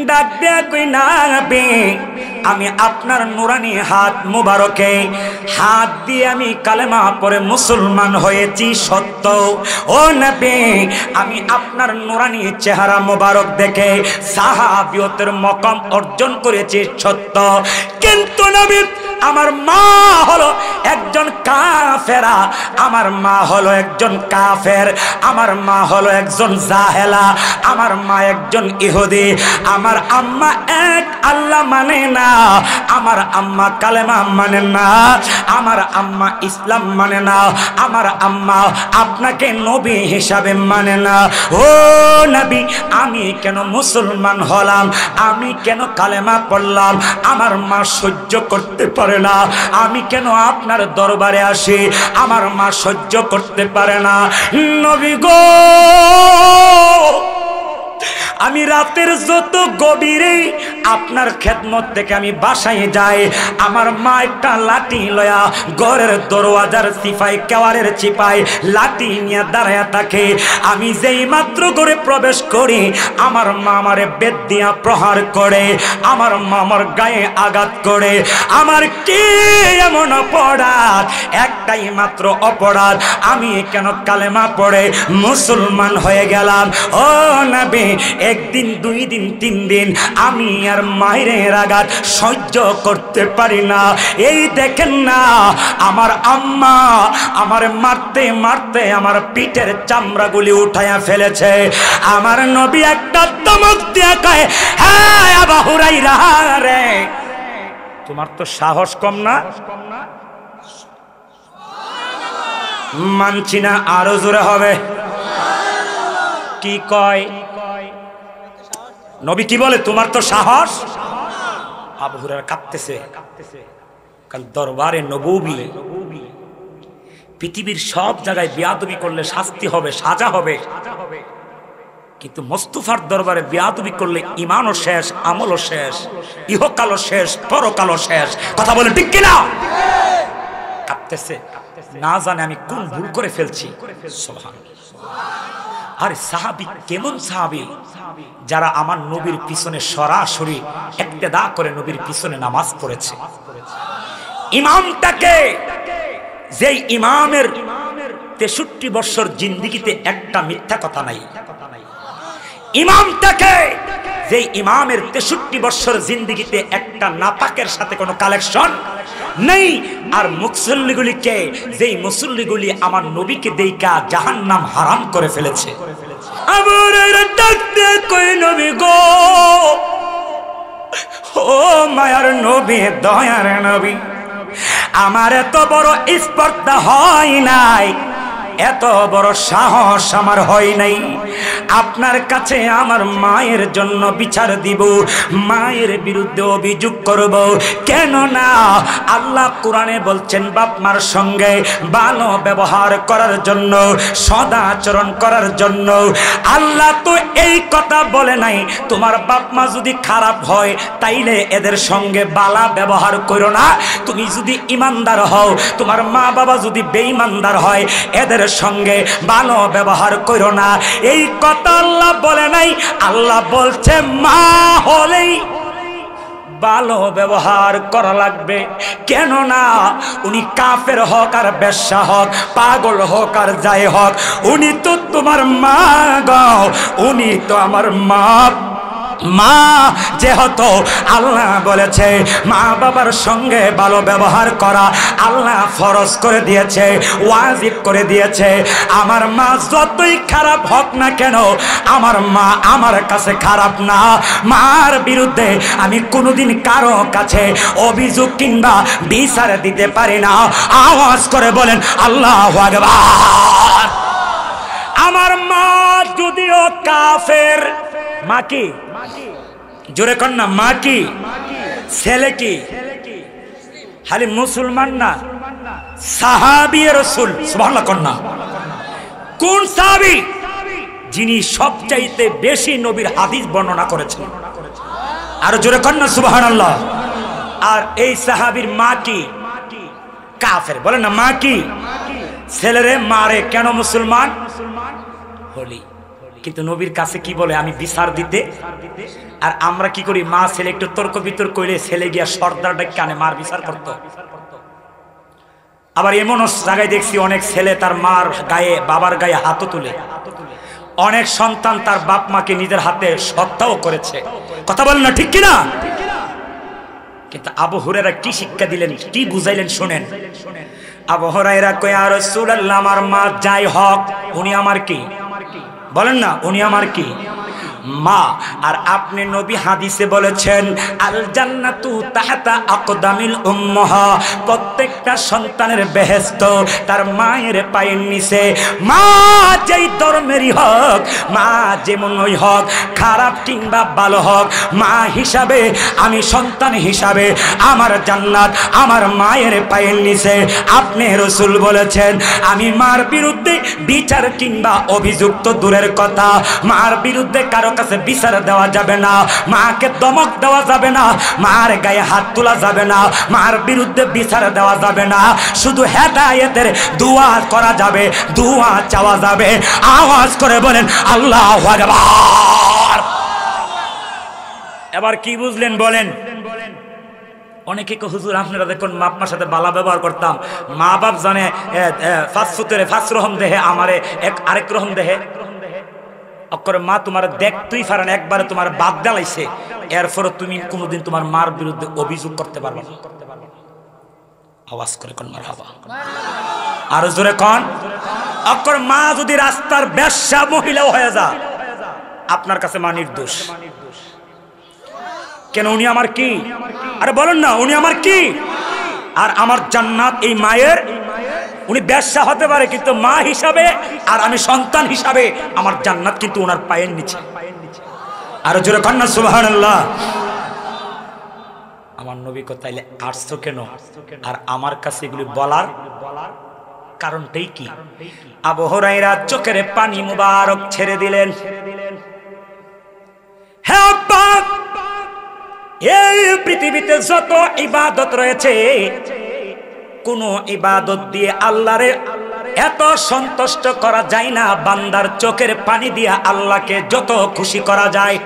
ডাক দেয়া কই না বে আমি আপনার নুরানি হাত মুবারকে হাত দিয়ে আমি কালেমা পড়ে মুসলমান হয়েছি সত্য। ও নবী, আমি আপনার নুরানি চেহারা মুবারক দেখে সাহাবিয়তের মকাম অর্জন করেছি সত্য, কিন্তু নবী আমার মা হলো একজন কাফেরা, আমার মা হলো একজন কাফের, আমার মা হলো একজন জাহেলা, আমার মা একজন ইহুদি, আমার আম্মা এক আল্লাহ মানে না, আমার আম্মা কালেমা মানে না, আমার আম্মা ইসলাম মানে না, আমার আম্মা আপনাকে নবী হিসাবে মানে না। ও নবী, আমি কেন মুসলমান হলাম, আমি কেন কালেমা পড়লাম, আমার মা সহ্য করতে পারে না। আমি কেন আপনার দরবারে আসি, আমার মা সহ্য করতে পারে না। নবী গো, আমি রাতের যত গভীরে আপনার খেদমত থেকে আমি বাসায় যাই, আমার মা একটা লাঠি লয়া ঘরের দরওয়াজার সিপাই কেওয়ারের চিপাই লাঠি নিয়ে দাঁড়ায়া থাকে। আমি যেই মাত্র ঘরে প্রবেশ করি, আমার মা আমারে বেত দিয়া প্রহার করে, আমার মা আমার গায়ে আঘাত করে। আমার কি এমন অপরাধ? একটাই মাত্র অপরাধ, আমি কেন কালেমা পড়ে মুসলমান হয়ে গেলাম। ও নবী, একদিন, দুই দিন, তিন দিন আমি আর মায়ের আঘাত সহ্য করতে পারি না। এই দেখেন না, আমার আম্মা আমার মারতে মারতে আমার পিঠের চামড়াগুলি উঠাইয়া ফেলেছে। আমার নবী একটা ধমক দিয়ে কয়, হ্যাঁ আবু হুরায়রা রে, তোমার তো সাহস কম না? মানছি না, আরো জোরে হবে। কি কয় নবী? কি বলে? তোমার তো সাহস। আবু হুরায়রা কাঁপতেছে, কারণ দরবারে নববী, পৃথিবীর সব জায়গায় বেয়াদবি করলে শাস্তি হবে, সাজা হবে, কিন্তু মুস্তাফার দরবারে বেয়াদবি করলে ইমানও শেষ, আমলও শেষ, ইহকালও শেষ, পরকালও শেষ। কথা বলে ঠিক কিনা? কাঁপতেছে, না জানে আমি কোন ভুল করে ফেলছি। আরে সাহাবী কেমন সাহাবী, যারা আমার নবীর পিছনে সরাসরি ইক্তেদা করে নবীর পিছনে নামাজ পড়েছে। ইমামটাকে, যেই ইমামের 63 বছর জিন্দেগিতে একটা মিথ্যা কথা নাই, ইমামটাকে, যেই ইমামের 63 বছর জিন্দেগিতে একটা নাপাকের সাথে কোনো কালেকশন নেই। আর মুসল্লিগুলিকে, যেই মুসল্লিগুলি আমার নবীকে দেইকা জাহান্নাম হারাম করে ফেলেছে। আমার ডাক দিয়ে কই, নবী গো, ও মায়ার নবী, দয়ার নবী, আমার এত বড় স্পর্ধা হয় নাই, এত বড় সাহস আমার হয় নাই। আপনার কাছে আমার মায়ের জন্য বিচার দিব, মায়ের বিরুদ্ধে অভিযোগ করব। কেন না আল্লাহ কোরআনে বলছেন বাপ মার সঙ্গে ভালো ব্যবহার করার জন্য, সদাচরণ করার জন্য। আল্লাহ তো এই কথা বলে নাই তোমার বাপ মা যদি খারাপ হয় তাইলে এদের সঙ্গে ভালো ব্যবহার করো না। তুমি যদি ইমানদার হও, তোমার মা বাবা যদি বেঈমানদার হয়, এদের সঙ্গে ভালো ব্যবহার করো না। এই কথা আল্লাহ বলে নাই। আল্লাহ বলছে মা হলেই ভালো ব্যবহার করা লাগবে। কেন না উনি কাফের হোক আর বেশ্যা হোক, পাগল হোক আর যাই হোক, উনি তো তোমার মা গো, উনি তো আমার মা। মা যেহেতু আল্লাহ বলেছে মা বাবার সঙ্গে ভালো ব্যবহার করা আল্লাহ ফরজ করে দিয়েছে, ওয়াজিব করে দিয়েছে। আমার মা যতই খারাপ হোক না কেন, আমার মা আমার কাছে খারাপ না। মার বিরুদ্ধে আমি কোনোদিন কারো কাছে অভিযোগ কিংবা বিচার দিতে পারি না। আওয়াজ করে বলেন আল্লাহু আকবার। আমার মা যদিও কাফের, মা কি? জোরে কর না, মা কি? ছেলে কি? খালি মুসলমান না, সাহাবী রাসূল। সুবহানাল্লাহ কর না। কোন সাহাবী? যিনি সবচাইতে বেশি নবীর হাদিস বর্ণনা করেছেন। আর জোরে কর না সুবহানাল্লাহ। আর এই সাহাবীর মা কি? কাফের। বলেন না, মা কি? ছেলেরে মারে কেন মুসলমান হলি? কিন্তু নবীর কাছে কি বলে আমি বিচার দিতে, আর আমরা কি করি মা ছেলে একটু তর্ক বিতর্ক করলে ছেলে গিয়া সর্দারটা কানে মার বিচার করতো। আবার এমনও জায়গায় দেখছি অনেক ছেলে তার মার গায়ে বাবার গায়ে হাতও তুলে, অনেক সন্তান তার বাপ মাকে নিজের হাতে হত্যাও করেছে। কথা বলেন না ঠিক কিনা? কিন্তু আবু হুরায়রা কি শিক্ষা দিলেন, কি বুঝাইলেন শুনেন। আবু হুরায়রা কয় ইয়া রাসূলুল্লাহ আমার মা যাই হক উনি আমার কি, বলেন না উনি আমার কি মা। আর আপনি নবী হাদিসে বলেছেন আল জান্নাতু তাহতা আকদামিল উম্মাহা, প্রত্যেকটা সন্তানের বেহেশত তার মায়ের পায়ের নিচে। মা যেই ধর্মেরই হোক, মা যেমনই হোক, খারাপ কিংবা ভালো হোক, মা হিসাবে আমি সন্তান হিসাবে আমার জান্নাত আমার মায়ের পায়ের নিচে। আপনি রাসূল বলেছেন আমি মার বিরুদ্ধে বিচার কিংবা অভিযুক্ত দূরের কথা, মার বিরুদ্ধে কারো কাছে বিচার দেওয়া যাবে না, মাকে ধমক দেওয়া যাবে না, মার গায়ে হাত তোলা যাবে না, মার বিরুদ্ধে বিচার দেওয়া যাবে না, শুধু হেদায়েতের দোয়া করা যাবে, দোয়া চাওয়া যাবে। আওয়াজ করে বলেন আল্লাহু আকবার। এবার কি বুঝলেন বলেন? অনেকে কো হুজুর আপনারা দেখুন মা আপনার সাথে বালা ব্যবহার করতাম, মা বাপ জানে ফাঁস ফুতেরে ফাঁস রহম দেহে আমারে আরেক রহম দেহে। অকরে মা তোমার দেখতেই পারেন একবারে তোমার বাদ দেলাইছে, এরপরও তুমি কোনোদিন তোমার মার বিরুদ্ধে অভিযোগ করতে পারবে না। আওয়াজ করে কোন মারহাবা, আরো জোরে কোন। অকর মা যদি রাস্তার বেশ্যা মহিলাও হয়ে যা, আপনার কাছে মা নির্দোষ। কেন? উনি আমার কি? আরে বলেন না উনি আমার কি? আর আমার জান্নাত এই মায়ের। উনি বেশ্যা হতে পারে কিন্তু মা হিসাবে আর আমি সন্তান হিসাবে আমার জান্নাত কিন্তু ওনার পায়ের নিচে। আরো জোরে কন্যা সুবহানাল্লাহ। আমার নবী তাইলে আসছো কেন? আর আমার কাছে এগুলি বলার কারণটাই কি? আবু হুরায়রা চোখের পানি মুবারক ছেড়ে দিলেন। হে আব্বা, এই পৃথিবীতে যত ইবাদত রয়েছে কোন ইবাদত দিয়ে আল্লাহরে এত সন্তুষ্ট করা যায় না বান্দার চোখের পানি দিয়ে আল্লাহকে যত খুশি করা যায়।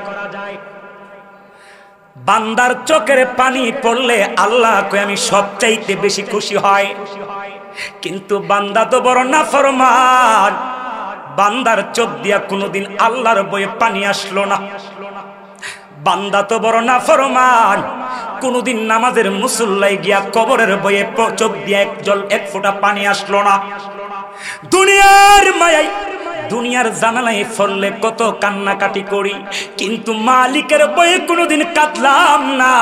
বান্দার চোখের পানি পড়লে আল্লাহকে আমি সবচাইতে বেশি খুশি হয়। কিন্তু বান্দা তো বড় নাফরমান, বান্দার চোখ দিয়া কোনোদিন আল্লাহর বয়ে পানি আসলো না। বান্দা তো বড় নাফরমান, কোনদিন নামাজের মুসল্লায় গিয়া কবরের বয়ে চোখ দিয়ে এক ফোঁটা পানি আসলো না। দুনিয়ার মায়ায় দুনিয়ার জানালায় ফললে কত কান্নাকাটি করি, কিন্তু মালিকের বয়ে কোনোদিন কাঁদলাম না।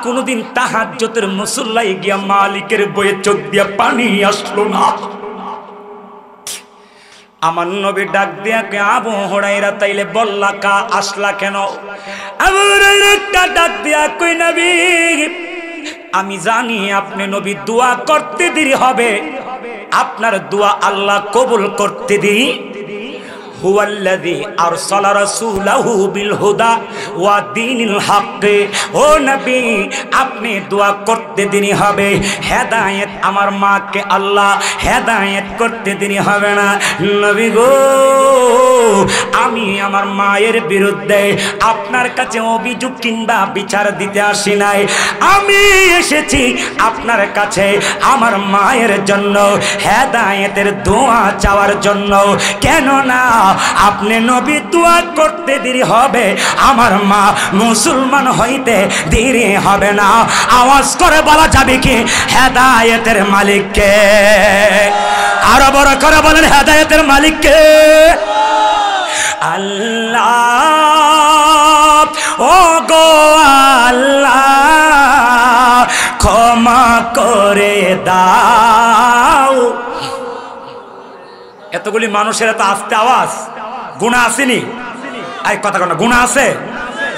কোনোদিন তাহাজ্জুদের মুসল্লায় গিয়া মালিকের বয়ে চোখ দিয়ে পানি আসলো না। আমার নবী ডাক দিয়া কে আবু হুরায়রা তাইলে বললা কা আসলা কেন? আবু হুরায়রা ডাক দিয়া কই নবী আমি জানি আপনি নবী দোয়া করতে দেরি হবে, আপনার দোয়া আল্লাহ কবুল করতে দেরি। হুয়াল্লাযী আরসালা রাসূলাহু বিল হুদা ওয়া দীনিল হক। ও নবী আপনি দোয়া করতে দেরি হবে, হেদায়েত আমার মাকে আল্লাহ হেদায়েত করতে দেরি হবে না। নবী গো আমি আমার মায়ের বিরুদ্ধে আপনার কাছে অভিযোগ কিংবা বিচার দিতে আসি নাই, আমি এসেছি আপনার কাছে আমার মায়ের জন্য হেদায়েতের দোয়া চাওয়ার জন্য। কেন না আপনি নবী দোয়া করতে দেরি হবে, আমার মা মুসলমান হইতে দেরি হবে না। আওয়াজ করে বলা যাবে কি হেদায়েতের মালিককে? আরো বড় করে বলেন হেদায়েতের মালিককে। আল্লাহ ও গো আল্লাহ ক্ষমা করে দাও। এতগুলি মানুষের এত আস্তে আওয়াজ, গুনাহ আসেনি? এই কথা কোন গুনাহ আছে?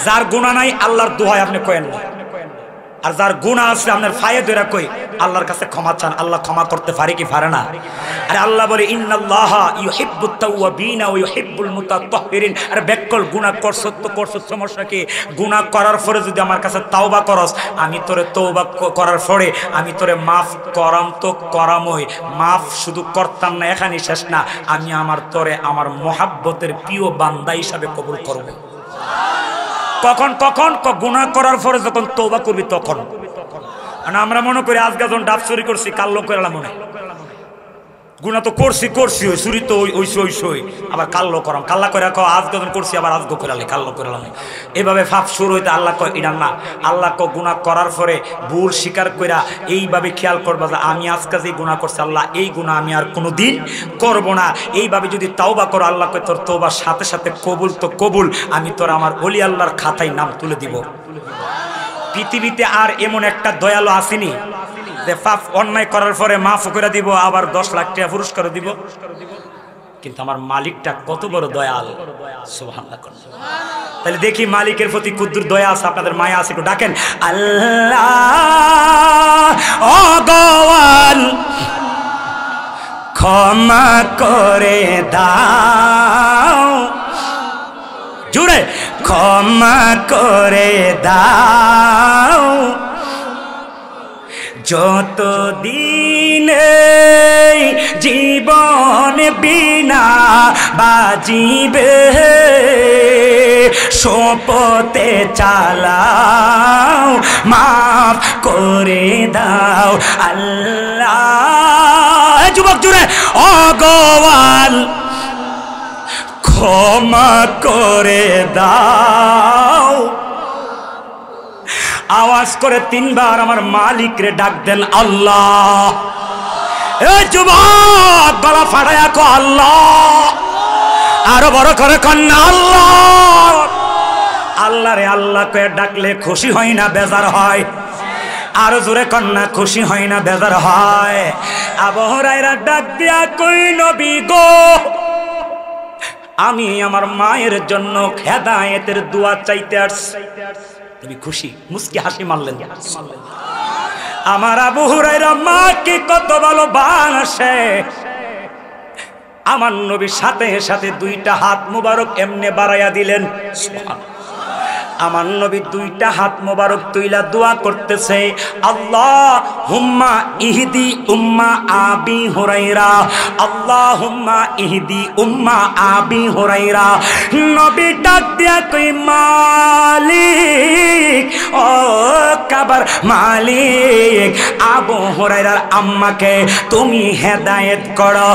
যার গুনাহ নাই আল্লাহর দোহাই আপনি কয়েন না। আর যার গুনাহ আছে আপনার ফায়ে ধরে কই আল্লাহর কাছে ক্ষমা চান, আল্লাহ ক্ষমা করতে পারে কি পারে না? আরে আল্লাহ বলে ইন্নাল্লাহা ইউহিব্বুত তাওয়াবিনা ওয়া ইউহিব্বুল মুতাতাহহিরিন। আরে বেকল গুনাহ করছ তো করছ, সমস্যা কি? গুনাহ করার পরে যদি আমার কাছে তাওবা করস, আমি তোরে তওবা করার পরে আমি তোরে মাফ করাম তো করামই। মাফ শুধু করতাম না, এখানে শেষ না, আমি আমার তোরে আমার মহাব্বতের প্রিয় বান্দা হিসাবে কবুল করব। কখন কখন? গুনাহ করার পরে যখন তওবা করবি তখন। আমরা মনে করি আজকে যখন ডাব চুরি করছি কাল্লো করলাম, মনে গুনাহ তো করছি ওই চুরি তো ওই আবার কাল্লো করাম, কাল্লা করে আজকে যখন করছি আবার আজকে করালে কাল্লো করলাম। এভাবে ফাপ শুরু হইতে আল্লাহ কয় এটা না। আল্লাহ ক গুনাহ করার পরে ভুল স্বীকার কইরা এইভাবে খেয়াল করবা যে আমি আজকে যে গুনাহ করছি আল্লাহ এই গুনাহ আমি আর কোনোদিন করব না। এইভাবে যদি তাওবা করো আল্লাহ কয় তোর তওবার সাথে সাথে কবুল তো কবুল, আমি তোর আমার ওলি আল্লাহর খাতায় নাম তুলে দিব। পৃথিবীতে আর এমন একটা দয়ালু আসেনি যে পাপ অন্যায় করার পরে মাফ করে দিব, আবার 10 লাখ টাকা পুরস্কার দিব। কিন্তু আমার মালিকটা কত বড় দয়াল, সুবহানাল্লাহ। তাহলে দেখি মালিকের প্রতি কুদ্দুর দয়া আছে, আপনাদের মায়া আছে, একটু ডাকেন আল্লাহ ও দয়াল ক্ষমা করে দাও, জুড়ে ক্ষমা করে দাও, যতদিন জীবন বিনা বাজিবে শপথে চালাও, মাফ করে দাও আল্লাহ। যুবক জুড়ে অগোয়াল ক্ষমা করে দাও। আওয়াজ করে 3 বার আমার মালিক রে ডাক দেন আল্লাহ। এই যুবক গলা ফাটায়া কো আল্লাহ, আরো বড় করে কন্যা আল্লাহ। আল্লাহ রে আল্লাহ কয়ে ডাকলে খুশি হয় না বেজার হয়? আরো জোরে কন্যা খুশি হয় না বেজার হয়? আবু হুরায়রা ডাক দিয়া কই নবী গো, আমি আমার মায়ের জন্য হেদায়েতের দোয়া চাইতে আসছি। তুমি খুশি? মুস্কি হাসি মারলেন। আমার আবু হুরায়রা মাকে কত ভালোবাসে। আমার নবীর সাথে সাথে 2টা হাত মুবারক এমনে বাড়াইয়া দিলেন। আমার নবী 2টা হাত মোবারক তুইলা দোয়া করতেছে, আল্লাহুম্মা ইহদি উম্মা আবি হুরায়রা, আল্লাহুম্মা ইহদি উম্মা আবি হুরায়রা। নবী ডাক দিয়া কই মালিক, ও কাবার মালিক, আবু হুরায়রার আম্মাকে তুমি হেদায়েত করো।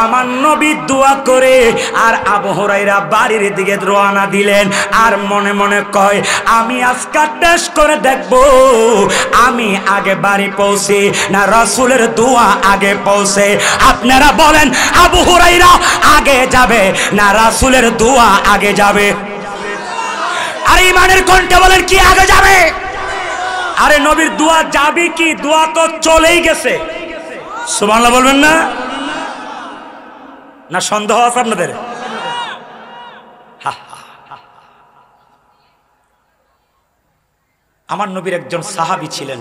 আমার নবী দোয়া করে আর আবু হুরায়রা বাড়ির দিকে রওনা দিলেন। আর মনে মনে কয় আমি আজকে টেস্ট করে দেখব আমি আগে বাড়ি পৌঁছি না রাসূলের দোয়া আগে পৌঁছে। আপনারা বলেন আবু হুরায়রা আগে যাবে না রাসূলের দোয়া আগে যাবে? আরে ইমানের কণ্ঠে বলেন কি আগে যাবে? আরে নবীর দোয়া যাবে কি? দোয়া তো চলেই গেছে। সুবহানাল্লাহ বলবেন না? না সন্দেহ আছে আপনাদের? আমার নবীর একজন সাহাবী ছিলেন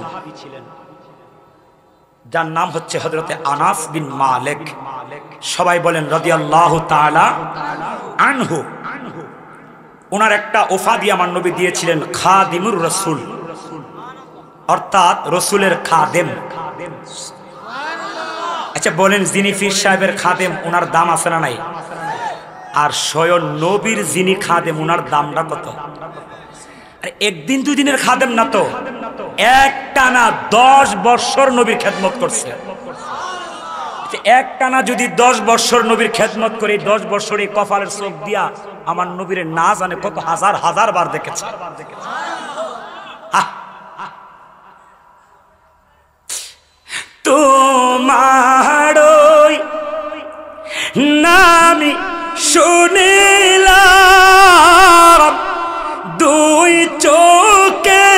যার নাম হচ্ছে হযরতে আনাস বিন মালিক। সবাই বলেন রাদিয়াল্লাহু তাআলা আনহু। ওনার একটা উপাধি আমার নবী দিয়েছিলেন খাদিমুর রাসূল, অর্থাৎ রাসূলের খাদেম। আচ্ছা বলেন, যিনি পীর সাহেবের খাদেম ওনার দাম আছে না নাই? আর স্বয়ং নবীর যিনি খাদেম ওনার দামটা কত? একদিন 2 দিনের খাদেম না তো, একটানা 10 বছর নবীর খেদমত করছে। একটানা যদি 10 বছর নবীর খেদমত করে 10 বছর এই কপালের চোখ দিয়া আমার নবীর না জানে কত হাজার হাজার বার দেখেছে। তোমার নামি শুনিলাম 2 চোখে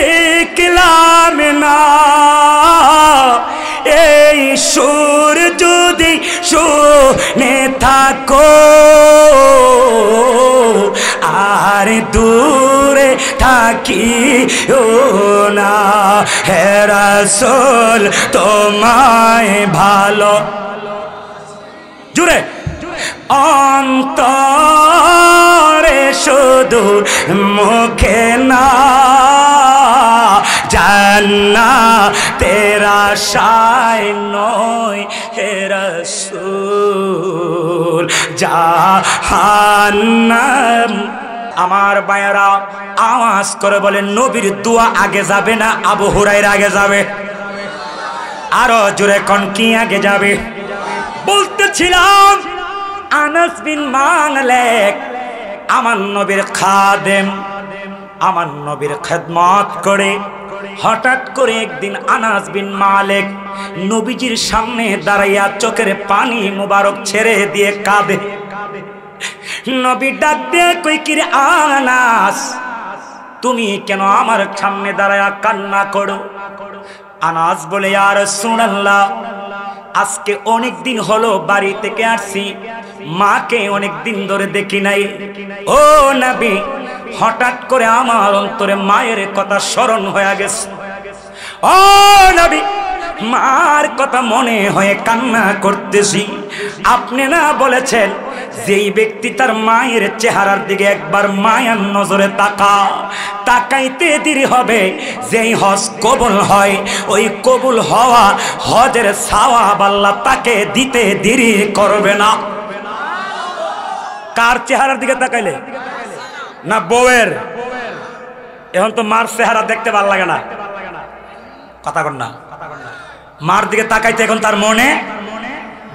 দেখলাম না, এই সুর যদি শুনে থাকো আর দূরে থাকি ও না হে রাসূল তোমায় ভালো জুড়ে অন্তরে শুধু মুখে না জান্নাতের আশায় নয় হে রাসূল জাহান্নাম। আমার ভাইয়েরা আওয়াজ করে বলেন নবীর দোয়া আগে যাবে না আবু হুরায়রা আগে যাবে? আরো জোরে কোন কি আগে যাবে? বলতেছিলাম আনাস বিন মালিক আমার নবীর খাদেম, আমার নবীর খেদমত করে হঠাৎ করে একদিন আনাস বিন মালিক নবীজির সামনে দাঁড়াইয়া চোখের পানি মুবারক ছেড়ে দিয়ে কাঁদে। নবী ডাক দিয়ে কই কি রে আনাস, তুমি কেন আমার সামনে দাঁড়াইয়া কান্না করো? আনাস বলে ইয়া রাসূলুল্লাহ, আজকে অনেক দিন হলো বাড়ি থেকে আসছি, মাকে অনেক দিন ধরে দেখি নাই। ও নবী, হঠাৎ করে আমার অন্তরে মায়ের কথা স্মরণ হয়ে গেছে। ও নবী, মার কথা মনে হয়ে কান্না করতেছি। আপনি না বলেছেন যেই ব্যক্তি তার মায়ের চেহারার দিকে একবার মায়ার নজরে তাকাইতে দেরি হবে, যেই হজ কবুল হয় ওই কবুল হওয়া হজের সওয়াব আল্লাহ তাকে দিতে দেরি করবে না। কার চেহারার দিকে তাকাইলে? না বউয়ের? এখন তো মার চেহারা দেখতে ভালো লাগে না, কথা কর না। মার দিকে তাকাইতে এখন তার মনে,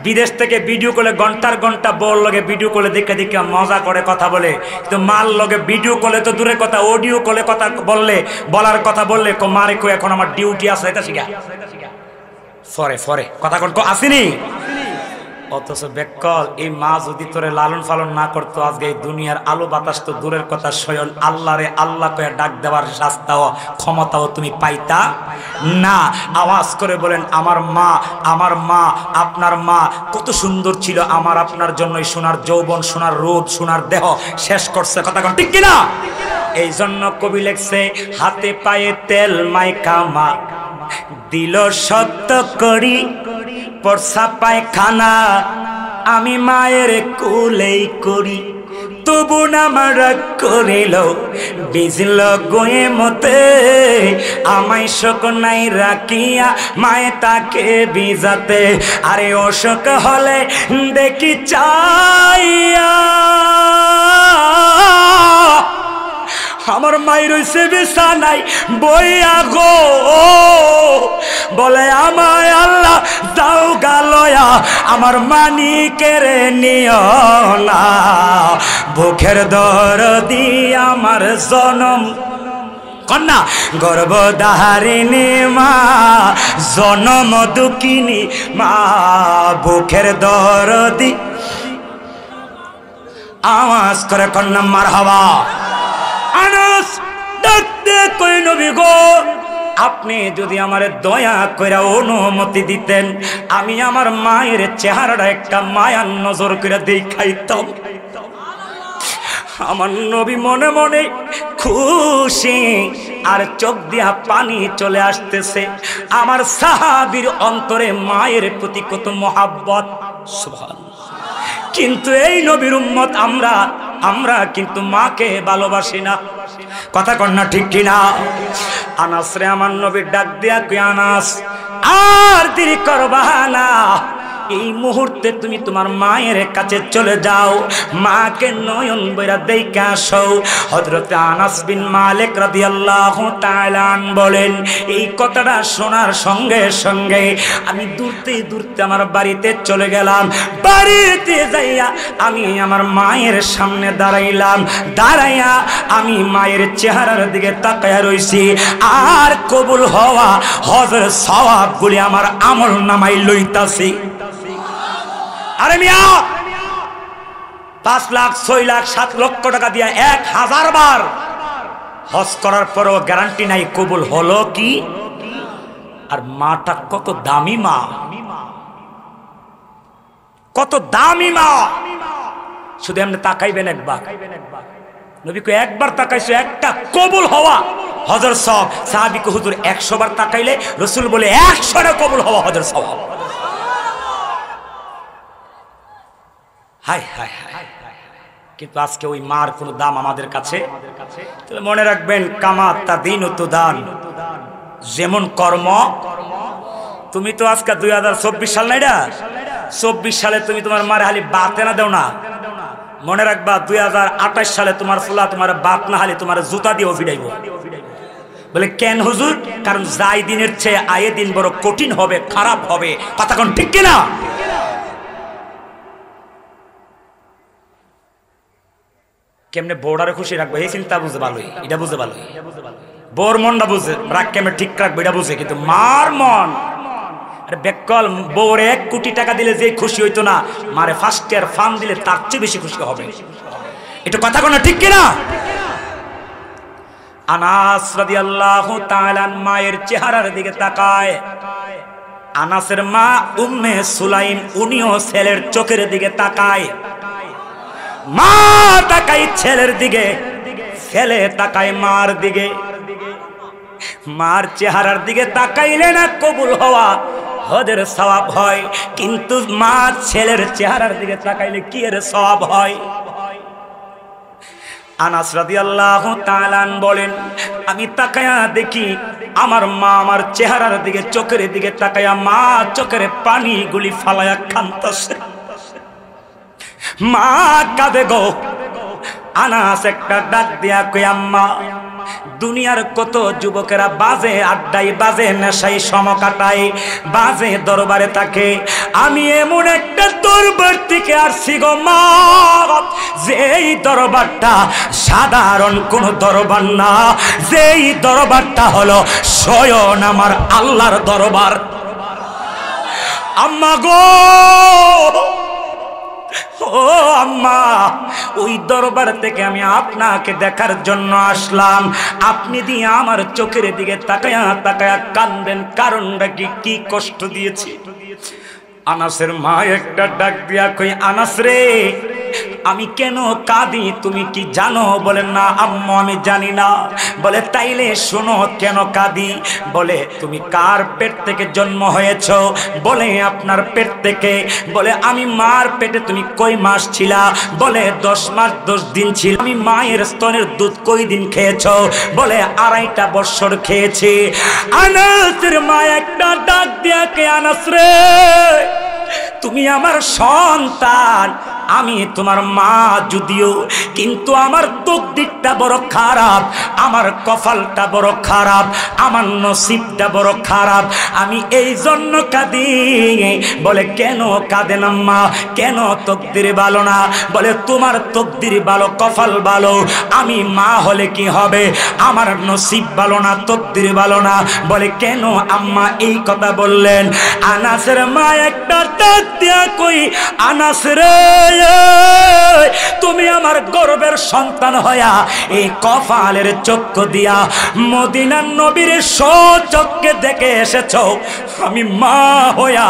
বিদেশ থেকে ভিডিও কলে ঘন্টার ঘন্টা বউর লগে ভিডিও কলে দেখে দেখে মজা করে কথা বলে, কিন্তু মার লগে ভিডিও কলে তো দূরের কথা, অডিও কলে কথা বলার কথা বললে মারে কো এখন আমার ডিউটি আছে, এটা শিখা ফরে কথা কন আসেনি। অথচ বেকল এই মা যদি তোরে লালন পালন না করতো, আজকে এই দুনিয়ার আলো বাতাস তো দূরের কথা, স্বয়ং আল্লাহরে আল্লাহ কয়ে ডাক দেওয়ার রাস্তাও ক্ষমতাও তুমি পাইতা না। আওয়াজ করে বলেন আমার মা, আমার মা, আপনার মা কত সুন্দর ছিল, আমার আপনার জন্যই সোনার যৌবন, সোনার রূপ, সোনার দেহ শেষ করছে, কথা কন ঠিক কিনা? এই জন্য কবি লেখছে হাতে পায়ে তেল মাইকা মা দিল সত্য করি পরসা পায়খানা, আমি মায়ের কোলেই করি তবু না মারা করিল, বিজল গোয়ে মতে আমায় শোক নাই রাখিয়া মায়ে তাকে বিজাতে। আরে অশোক হলে দেখি চাইয়া আমার মাই রইছে বিছানায় বইয়া গো, বলে আমায় আল্লাহ দাও গালয়া আমার মানিকের নিও না, বুকের দরদি আমার জনম কন্যা গর্ভধারিণী মা, জনম দুঃখিনী মা, বুকের দরদি। আওয়াজ করে কন্যা মারহাবা। আনাস ডাকতে কই নবী গো, আপনি যদি আমারে দয়া করে অনুমতি দিতেন, আমি আমার মায়ের চেহারাটা একটা মায়ার নজর করে দেখাইতাম। আমার নবী মনে মনে খুশি, আর চোখ দিয়া পানি চলে আসতেছে। আমার সাহাবীর অন্তরে মায়ের প্রতি কত মহাব্বত, সুবহানাল্লাহ। কিন্তু এই নবীর উম্মত আমরা কিন্তু মাকে ভালোবাসি না, কথা কন না ঠিক কিনা? আনাস রে আমার নবীর ডাক দিয়া কই আনাস আর দেরি করবা না, এই মুহূর্তে তুমি তোমার মায়ের কাছে চলে যাও, মাকে নয়ন বইরা দেখে আসো। হযরতে আনাস বিন মালিক রাদিয়াল্লাহু তাআলা বলেন, এই কথাটা শোনার সঙ্গে সঙ্গে আমি দূরতে আমার বাড়িতে চলে গেলাম। বাড়িতে যাইয়া আমি আমার মায়ের সামনে দাঁড়াইয়া আমি মায়ের চেহারার দিকে তাকায়া রইছি, আর কবুল হওয়া হজের সওয়াবগুলি আমার আমল নামাই লইতাছি। আরে মিয়া 5 লাখ 6 লাখ 7 লক্ষ টাকা দিয়া 1000 বার হজ করার পরও গ্যারান্টি নাই কবুল হলো কি। আর মাটা কত দামি মা, কত দামি মা, শুধু এমনি তাকাইবেন একবার, নবী কো একবার তাকাইছো একটা কবুল হওয়া হজর সওয়াব। সাহাবী কো হুজুর 100 বার তাকাইলে? রাসূল বলে 100টা কবুল হওয়া হজর সওয়াব। High high high. কিন্তু আজকে ওই মার কোনো দাম আমাদের কাছে। তবে মনে রাখবেন, কামাত তাদিন তুদান, যেমন কর্ম। তুমি তো আজকে 2024 সাল না, এটা 24 সালে তুমি তোমার মারে হালি বাতে না দেও না। মনে রাখবা 2028 সালে তোমার ফুলা তোমার বাত না হালি তোমার জুতা দিয়ে ভিড়াইব। বলে কেন হুজুর? কারণ যাই দিনের চেয়ে আয়ে দিন বড় কঠিন হবে, খারাপ হবে। কথা কোন ঠিক কিনা? কেমনে বোর্ডারে খুশি রাখবো এই চিন্তা বুঝে ভালোই, এটা বুঝে ভালোই। বোর মনটা বুঝে রাগ কেমনে ঠিক রাখবো এটা বুঝে, কিন্তু মার মন বেকল। বউর 1 কোটি টাকা দিলে যে খুশি হইতো না, মারে ফার্স্ট ইয়ার ফার্ম দিলে তার চেয়ে বেশি খুশি হবে। এটা কথা কোন ঠিক কিনা? আনাস রাদিয়াল্লাহু তাআলা মায়ের চেহারার দিকে তাকায়। আনাসের মা উম্মে সুলাইম, উনিও ছেলের চোখের দিকে তাকায়। মা তাকায় ছেলের দিকে, ছেলে তাকায় মার দিকে। মার চেহারার দিকে তাকাইলে না কবুল হওয়া হজের সওয়াব হয়, কিন্তু মা ছেলের চেহারার দিকে তাকাইলে কি এর সওয়াব হয়? আনাস রাদিয়াল্লাহু তাআলা বলেন, আমি তাকায়া দেখি আমার মা আমার চেহারার দিকে, চোখের দিকে তাকায়া মা চোখের পানিগুলি ফালায়া কাঁদতেছে। মা কাঁদে গো। আনাস একটা ডাক দিয়া কই, আম্মা, দুনিয়ার কত যুবকেরা বাজে আড্ডায়, বাজে নেশায় সম কাটায়, বাজে দরবারে থাকে। আমি এমন একটা দরবার থেকে আসছি গো মা, যেই দরবারটা সাধারণ কোন দরবার না, যেই দরবারটা হলো স্বয়ং আমার আল্লাহর দরবার। আম্মা গো, ও আম্মা, ওই দরবার থেকে আমি আপনাকে দেখার জন্য আসলাম। আপনি দিয়ে আমার চোখের দিকে তাকায়া তাকায়া কান্দেন, কারণটা কি কষ্ট দিয়েছি? আনাসের মা একটা ডাক দিয়া কই, আনাস রে, আমি কেন কাঁদি তুমি কি জানো? বলেন না আম্মু আমি জানি না। বলে তাইলে শোনো কেন কাঁদি। বলে তুমি কার পেট থেকে জন্ম হয়েছ? বলে আপনার পেট থেকে। বলে আমি মার পেটে তুমি কই মাস ছিলা? বলে 10 মাস 10 দিন ছিল। আমি মায়ের স্তনের দুধ কই দিন খেয়েছ? বলে 2.5 বছর খেয়েছি। আনাসের মা একটা ডাক দিয়া কে, আনাস রে, তুমি আমার সন্তান, আমি তোমার মা যদিও, কিন্তু আমার তকদিরটা বড় খারাপ, আমার কপালটা বড় খারাপ, আমার নসিবটা বড় খারাপ। আমি এই জন্য কাঁদি। বলে কেন কাঁদেন আম্মা? কেন তকদির ভালো না? বলে তোমার তকদির ভালো, কপাল ভালো, আমি মা হলে কি হবে? আমার নসিব ভালো না, তকদির ভালো না। বলে কেন আম্মা এই কথা বললেন? আনাসের মা একটা ডাক দিয়া কই, আনাস রে, তুমি আমার গর্বের সন্তান হইয়া এই কপালের চক্ষু দিয়া মদিনার নবীর সচক্ষে দেখে এসেছ। আমি মা হইয়া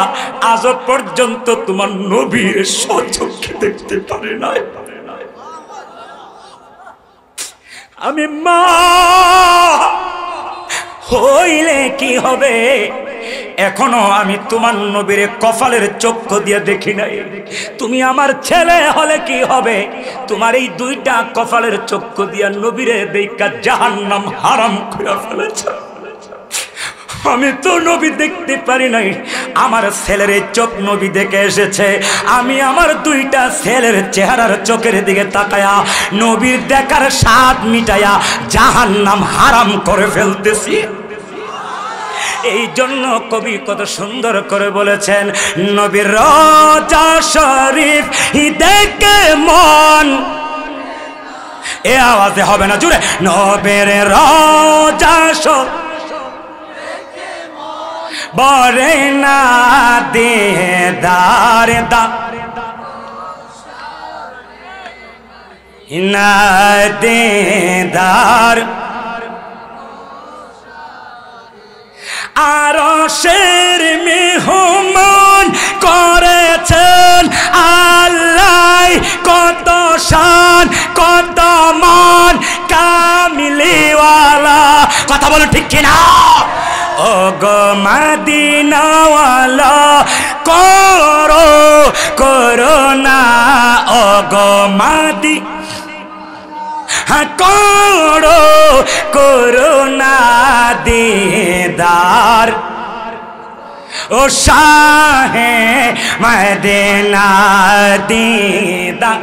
আজ পর্যন্ত তোমার নবীর সচক্ষে দেখতে পারি নাই। আমি মা হইলে কি হবে? এখনো আমি তোমার নবীর কপালের চক্ষু দিয়ে দেখি নাই। তুমি আমার ছেলে হলে কি হবে? তোমার এই 2টা কপালের চক্ষু দিয়া নবীরে দেখা জাহান্নাম হারাম করে ফেলেছ। আমি তো নবী দেখতে পারি নাই, আমার ছেলের চোখ নবী দেখে এসেছে। আমি আমার 2টা ছেলের চেহারার চোখের দিকে তাকায়া নবীর দেখার স্বাদ মিটায়া জাহান্নাম হারাম করে ফেলতেছি। এই জন্য কবি কত সুন্দর করে বলেছেন, নবীর রওজা শরীফ দেখে মন, এ আওয়াজে হবে না জুড়ে, নবীর রওজা শরীফ বরে না দিদার দা না দিদার আরশের মেহমান করেছেন আল্লাহ, কত শান কত মান ও গো মদিনাওয়ালা করো করুণা ও গো করো করুণা দিদার ও শাহে মদিনা দিদার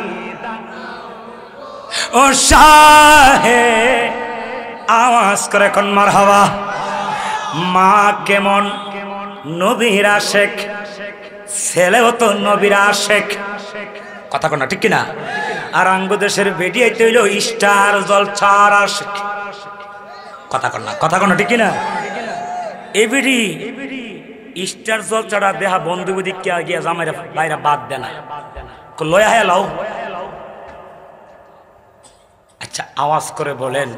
ও শাহে আওয়াজ করে কোন মারহাবা মা কেমন নবীর আশেক ছেলেও তো নবীর আশেক কথা কোন ঠিক কিনা আর আঙ্গদেশের বেডিয়ে তৈল স্টার জলছার আশেক কথা কোন ঠিক কিনা এবিডি স্টার জলছাড়া দেহা বন্ধু বুদ্ধি কে গিয়া জামাইরা বাইরা বাদ দেনা লয়া হ্যাঁ লাও আচ্ছা আওয়াজ করে বলেন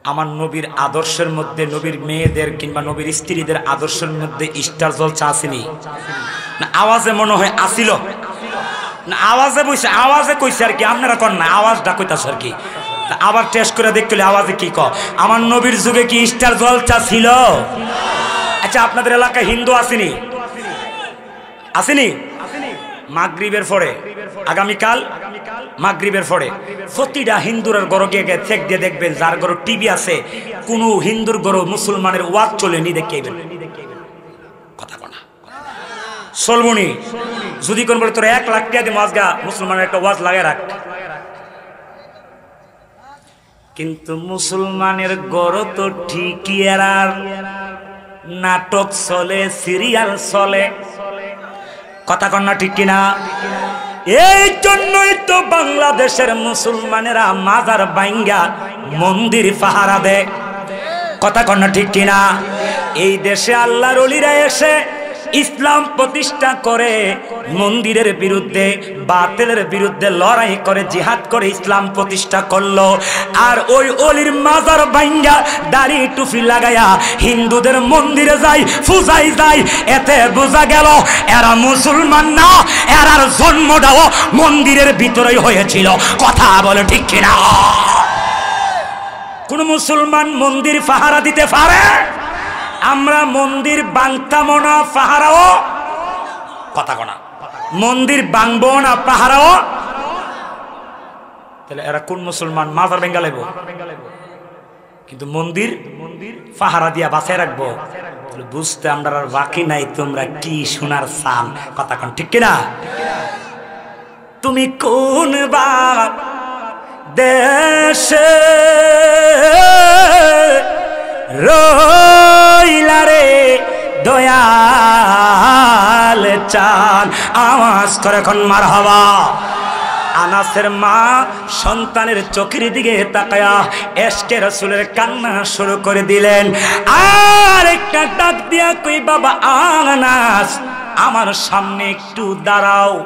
আমার নবীর আদর্শের মধ্যে নবীর মেয়েদের কিংবা নবীর স্ত্রীদের আদর্শের মধ্যে স্টার জলসা আসেনি না আওয়াজে মনে হয় আসিল না আওয়াজে বইছে আওয়াজে কইছে আর কি আপনারা কর না আওয়াজটা কইতাছে আর কি আবার টেস্ট করে দেখতে আওয়াজে কি ক আমার নবীর যুগে কি স্টার জলসা ছিল আচ্ছা আপনাদের এলাকায় হিন্দু আসেনি আসেনি মাগরিবের পরে আগামীকাল মাগরিবের পরে প্রতিটা হিন্দুর ঘরে গিয়ে চেক দিয়ে দেখবেন যার ঘরে টিভি আছে কোন হিন্দুর ঘরে মুসলমানের ওয়াজ চলেনি দেখবেন কথা কোনা চলবনি যদি কোন বলে তোর 1 লাখ টাকা দিয়ে মাজগা মুসলমানের একটা ওয়াজ লাগায় রাখ কিন্তু মুসলমানের ঘরে তো ঠিকই আর নাটক চলে সিরিয়াল চলে কথা কন্যা ঠিক কিনা এই জন্যই তো বাংলাদেশের মুসলমানেরা মাজার বাইঙ্গা মন্দির পাহারা দেয় কথা কন্যা ঠিক কিনা এই দেশে আল্লাহর ওলিরা এসে ইসলাম প্রতিষ্ঠা করে মন্দিরের বিরুদ্ধে বাতিলের বিরুদ্ধে লড়াই করে জিহাদ করে ইসলাম প্রতিষ্ঠা করলো আর ওই ওলির মাজার ভাঙ্গা দাড়ি টুপি লাগায়া হিন্দুদের মন্দিরে যায় পূজায় যায় এতে বোঝা গেল এরা মুসলমান না এরার জন্মটাও মন্দিরের ভিতরেই হয়েছিল কথা বলে ঠিক কিনা কোন মুসলমান মন্দির পাহারা দিতে পারে আমরা মন্দির বাংতাম না পাহারাও কথা কোনা মন্দির বাংবো না পাহারাও তাহলে এরা কোন মুসলমান মাজার ভেঙ্গা লাগবো কিন্তু মন্দির পাহারা দিয়া বাঁচায় রাখবো বুঝতে আমরা আর বাকি নাই তোমরা কি শোনার চান কথা কোন ঠিক কিনা তুমি কোন বাপ দেশে রইলা রে দয়াল চান আওয়াজ করে কোন মারহাবা আনাসের মা সন্তানের চোখের দিকে তাকায়া এশকে রাসূলের কান্না শুরু করে দিলেন আর একটা ডাক দিয়া কই বাবা আনাস আমার সামনে একটু দাঁড়াও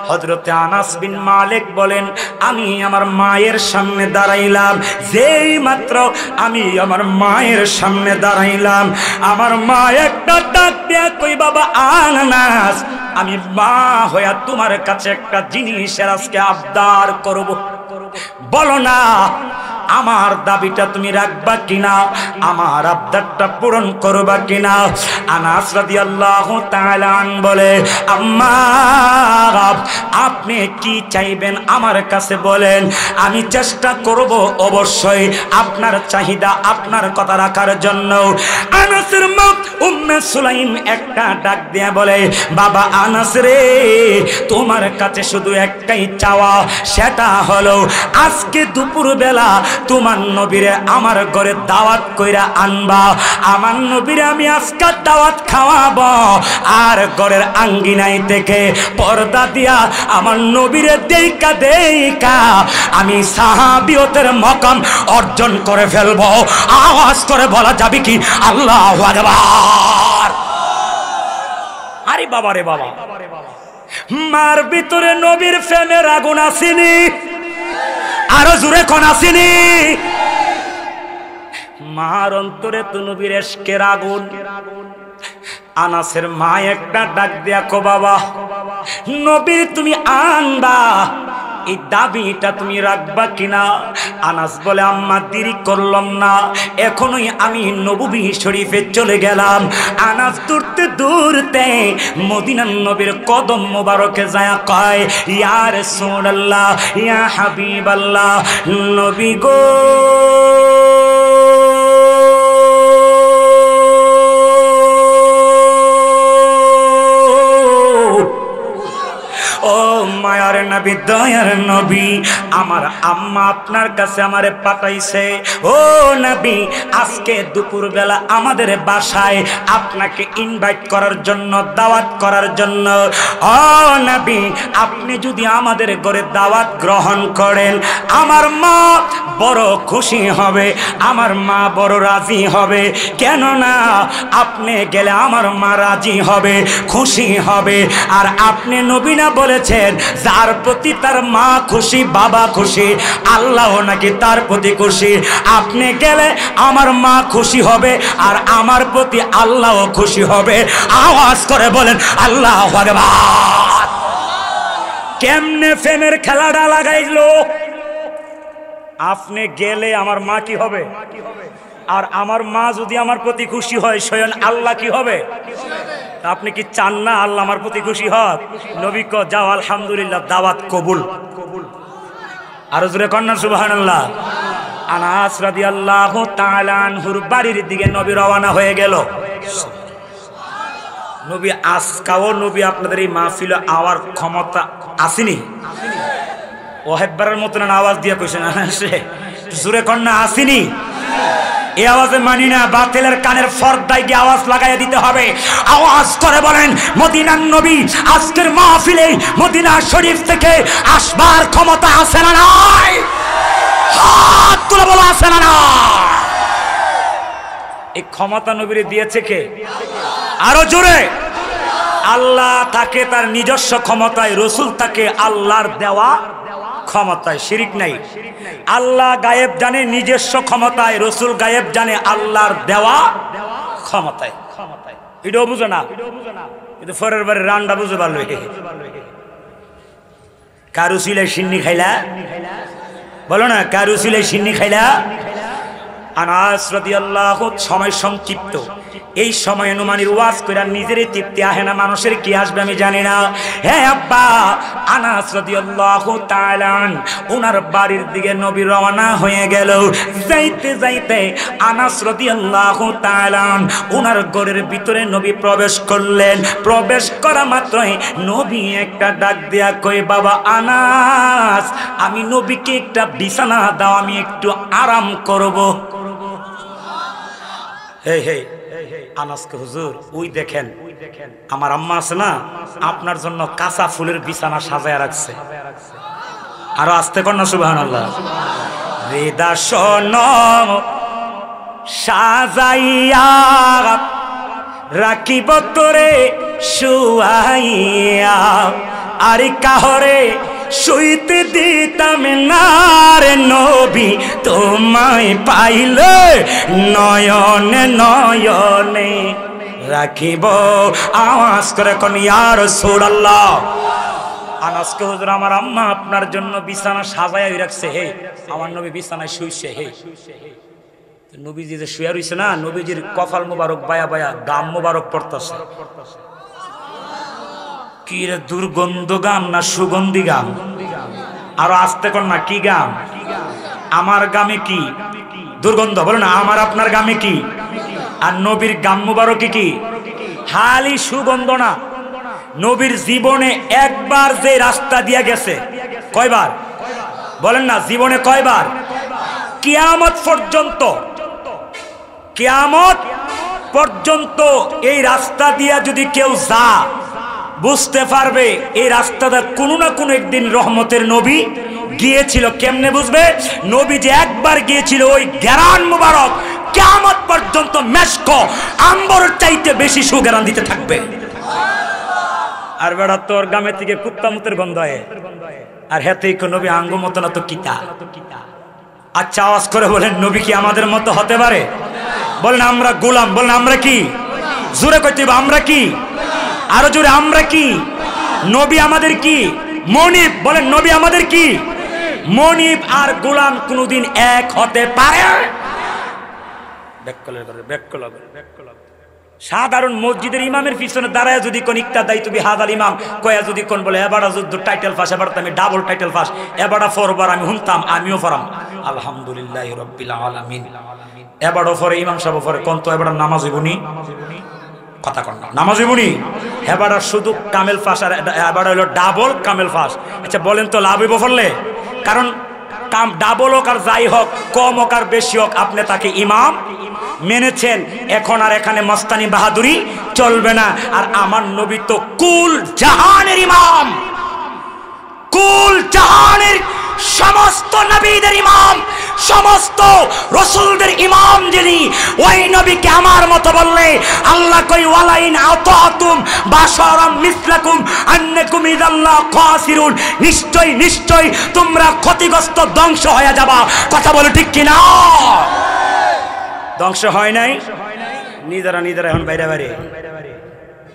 হযরতে আনাস বিন মালিক বলেন আমি আমার মায়ের সামনে দাঁড়াইলাম যেই মাত্র আমি আমার মায়ের সামনে দাঁড়াইলাম আমার মা একটা ডাক দিয়া কই বাবা আনাস আমি মা হইয়া তোমার কাছে একটা জিনিসের আজকে আবদার করব বলো না আমার দাবিটা তুমি রাখবা কিনা আমার আবদারটা পূরণ করবা কিনা আনাস রাদিয়াল্লাহু তাআলা আন বলে আম্মা আপনি কি চাইবেন আমার কাছে বলেন আমি চেষ্টা করব অবশ্যই আপনার চাহিদা আপনার কথা রাখার জন্য আনাসের মা উম্মে সুলাইম একটা ডাক দিয়ে বলে বাবা আনাস রে তোমার কাছে শুধু একটাই চাওয়া সেটা হলো আজকে দুপুর বেলা তোমার নবীরে আমার ঘরে দাওয়াত কইরা আনবা আমার নবীরে আমি আজকে দাওয়াত খাওয়াবো আর ঘরের আঙ্গিনাই থেকে পর্দা দিয়া আমার নবীরে দেইকা আমি সাহাবিয়তের মাকাম অর্জন করে ফেলবো আওয়াজ করে বলা যাবে কি আল্লাহু আকবার আরে বাবা রে বাবা মার ভিতরে নবীর প্রেমের আগুন আসেনি আরো জোরে কোন আসেনি মার অন্তরে তো নবীর ইশকের আগুন আনাসের মা একটা ডাক দিয়া কো বাবা নবীর তুমি আনবা এই দাবিটা তুমি রাখবা কিনা? আনাস বলে আম্মা দেরি করলাম না, এখনই আমি নববী শরীফে চলে গেলাম। আনাস দূরতে দূরতে মদিনার নবীর কদম মোবারকে যায় কয়, ইয়া রাসূলুল্লাহ, ইয়া হাবিবাল্লাহ, নবী গো ও মায়ার নবী, দয়ার নবী, আমার আম্মা আপনার কাছে আমারে পাঠাইছে। ও নবী, আজকে দুপুরবেলা আমাদের বাসায় আপনাকে ইনভাইট করার জন্য, দাওয়াত করার জন্য। ও নবী, আপনি যদি আমাদের ঘরে দাওয়াত গ্রহণ করেন, আমার মা বড় খুশি হবে, আমার মা বড় রাজি হবে। কেননা আপনি গেলে আমার মা রাজি হবে, খুশি হবে। আর আপনি নবী না বলেছেন, যার প্রতি তার মা খুশি, বাবা খুশি, আল্লাহ নাকি তার প্রতি খুশি। আপনি গেলে আমার মা খুশি হবে, আর আমার প্রতি আল্লাহ খুশি হবে। আওয়াজ করে বলেন আল্লাহু আকবার। কেমনে ফেমের খেলাটা লাগাইলো? আপনি গেলে আমার মা কি হবে, আর আমার মা যদি আমার প্রতি খুশি হয়, স্বয়ং আল্লাহ কি হবে? আপনি কি চান না আল্লাহ আমার প্রতি খুশি হক? নবী কো যাও, আলহামদুলিল্লাহ, দাওয়াত কবুল। আর জোরে কন্যা সুবহানাল্লাহ। আনাস রাদিয়াল্লাহু তাআলা আনহুর বাড়ির দিকে নবী রওনা হয়ে গেল। নবী আজকাও নবী আপনাদের এই মাহফিলে আওয়ার ক্ষমতা আসেনি? ওহেববারের মতন আওয়াজ দিয়ে কইছেন, জোরে কন্যা আসেনি? এই আওয়াজে মানি না, বাতিলের কানের পর্দায় গিয়ে আওয়াজ লাগাইয়া দিতে হবে। আওয়াজ করে বলেন, মদিনার নবী আজকের মাহফিলে মদিনা শরীফ থেকে আসবার ক্ষমতা আছে না নাই? হাত তুলে বলা আছে না না? এই ক্ষমতা নবীর দিয়েছে কে? আরো জোরে। আল্লাহ তাকে তার নিজস্ব ক্ষমতায়, রসুল তাকে আল্লাহর দেওয়া ক্ষমতায়। শিরিক নাই। আল্লাহ গায়েব জানে নিজস্ব ক্ষমতায়, রসুল গায়েব জানে আল্লাহর দেওয়া ক্ষমতায়। এটাও বুঝো না, কিন্তু পরের বারে রান্না বুঝে পারলো। কারু সিলে সিন্নি খাইলা? বলো না, কারু সিলে সিন্নি খাইলা? আনাস রাদিয়াল্লাহু, সময় সংক্ষিপ্ত, এই সময় নুমানির ওয়াজ কইরা নিজেরই তৃপ্তি আহে না, মানুষের কি আসবে আমি জানি না। হ্যাঁ আব্বা, আনাস রাদিয়াল্লাহু তাআলা ওনার বাড়ির দিকে নবী রওনা হয়ে গেল। যাইতে যাইতে আনাস রাদিয়াল্লাহু তাআলা ওনার ঘরের ভিতরে নবী প্রবেশ করলেন। প্রবেশ করা মাত্রই নবী একটা ডাক দিয়া কই, বাবা আনাস, আমি নবীকে একটা বিছানা দাও, আমি একটু আরাম করব। হে হে আনাসকে, হুজুর ওই দেখেন আমার আম্মা আছে না, আপনার জন্য কাঁচা ফুলের বিছানা সাজায় রাখছে। আরো আস্তে কন্যা সুবহানাল্লাহ। বেদাসন সাজাইয়া রাখিব তোরে শুয়াইয়া, আর কাহরে শুইতে দিতাম না রে নবী, তোমায় পাইলে নয়নে নয়নে রাখিব। আওয়াজ করে কোন ইয়া রাসূলুল্লাহ। আনাসকে, হুজুর আমার আম্মা আপনার জন্য বিছানা সাজায় রাখছে, হে আমার নবী বিছানায় শুইছে। হে নবীজি যে শুয়ে রইছে না, নবীজির কপাল মুবারক বায়া বায়া গাম মুবারক পড়তেছে। কি রে, দুর্গন্ধ গাম না সুগন্ধি গাম? আরো আস্তে কর না, কি গাম? আমার গামে কি দুর্গন্ধ? বলো না, আমার আপনার গামে কি? আর নবীর গাম মুবারকে কি? হালি সুগন্ধ না। নবীর জীবনে একবার যে রাস্তা দিয়ে গেছে, কয়বার বলেন না? জীবনে কয়বার? কিয়ামত পর্যন্ত, কিয়ামত পর্যন্ত এই রাস্তা দিয়া যদি কেউ যা, বুঝতে পারবে এই রাস্তাটা কোনো না কোনো একদিন রহমতের নবী গিয়েছিল। কেমনে বুঝবে? নবী যে একবার গিয়েছিল, ওই গেরান মুবারক কিয়ামত পর্যন্ত মেশক আম্বরের চাইতে বেশি সুগেরান দিতে থাকবে। আর বেড়া তোর গ্রামের থেকে কুত্তামুতের গন্ধ হয়, আর হেতেই নবী আঙ্গু মতো না তো কিতা। আচ্ছা আওয়াজ করে বলেন, নবী কি আমাদের মতো হতে পারে? বলেন আমরা গোলাম। বলেন আমরা কি? জোরে কইতে আমরা কি? আরো জোরে আমরা কি? নবী আমাদের কি? মনিব। বলেন নবী আমাদের কি? মনিব। আর গোলাম কোনদিন এক হতে পারে? সাধারণ মসজিদের ইমামের পিছনে দাঁড়ায় যদি কোন ইক্তাদাই তুমি হাদাল ইমাম কয়া যদি কোন বলে এবারে যুদ্ধ টাইটেল ফাঁস, এবার আমি ডাবল টাইটেল ফাঁস, এবারে ফরবার আমি শুনতাম, আমিও ফরাম আলহামদুলিল্লাহ রাব্বিল আলামিন। এবারও পরে ইমাম সাহেব পরে কোন তো এবার নামাজ হইবনি, কথা কন না, নামাজ হইবনি। এবার শুধু কামেল ফাঁস আর এবার হলো ডাবল কামেল ফাঁস। আচ্ছা বলেন তো লাভ হইব ফলে? কারণ ডাবল হোক আর যাই হোক, কম হোক আর বেশি হোক, আপনি তাকে ইমাম মেনেছেন। এখন আর এখানে মস্তানি বাহাদুরি চলবে না। আর আমার নবী তো কুল জাহানের ইমাম, কুল জাহানের সমস্ত নবীদের ইমাম, সমস্ত রাসূলদের ইমাম যিনি, ওই নবীকে আমার মতো বললে আল্লাহ কই ওয়ালাইন আতাতুম বাশারাম মিসলাকুম আন্নাকুম ইদাল্লাহ খাসিরুন, নিশ্চয় নিশ্চয় তোমরা ক্ষতিগ্রস্ত ধ্বংস হয়ে যাবা। কথা বলো ঠিক কি না? ধ্বংস হয় নাই, নিজেরা নিজেরা এখন বাইরে বাইরে,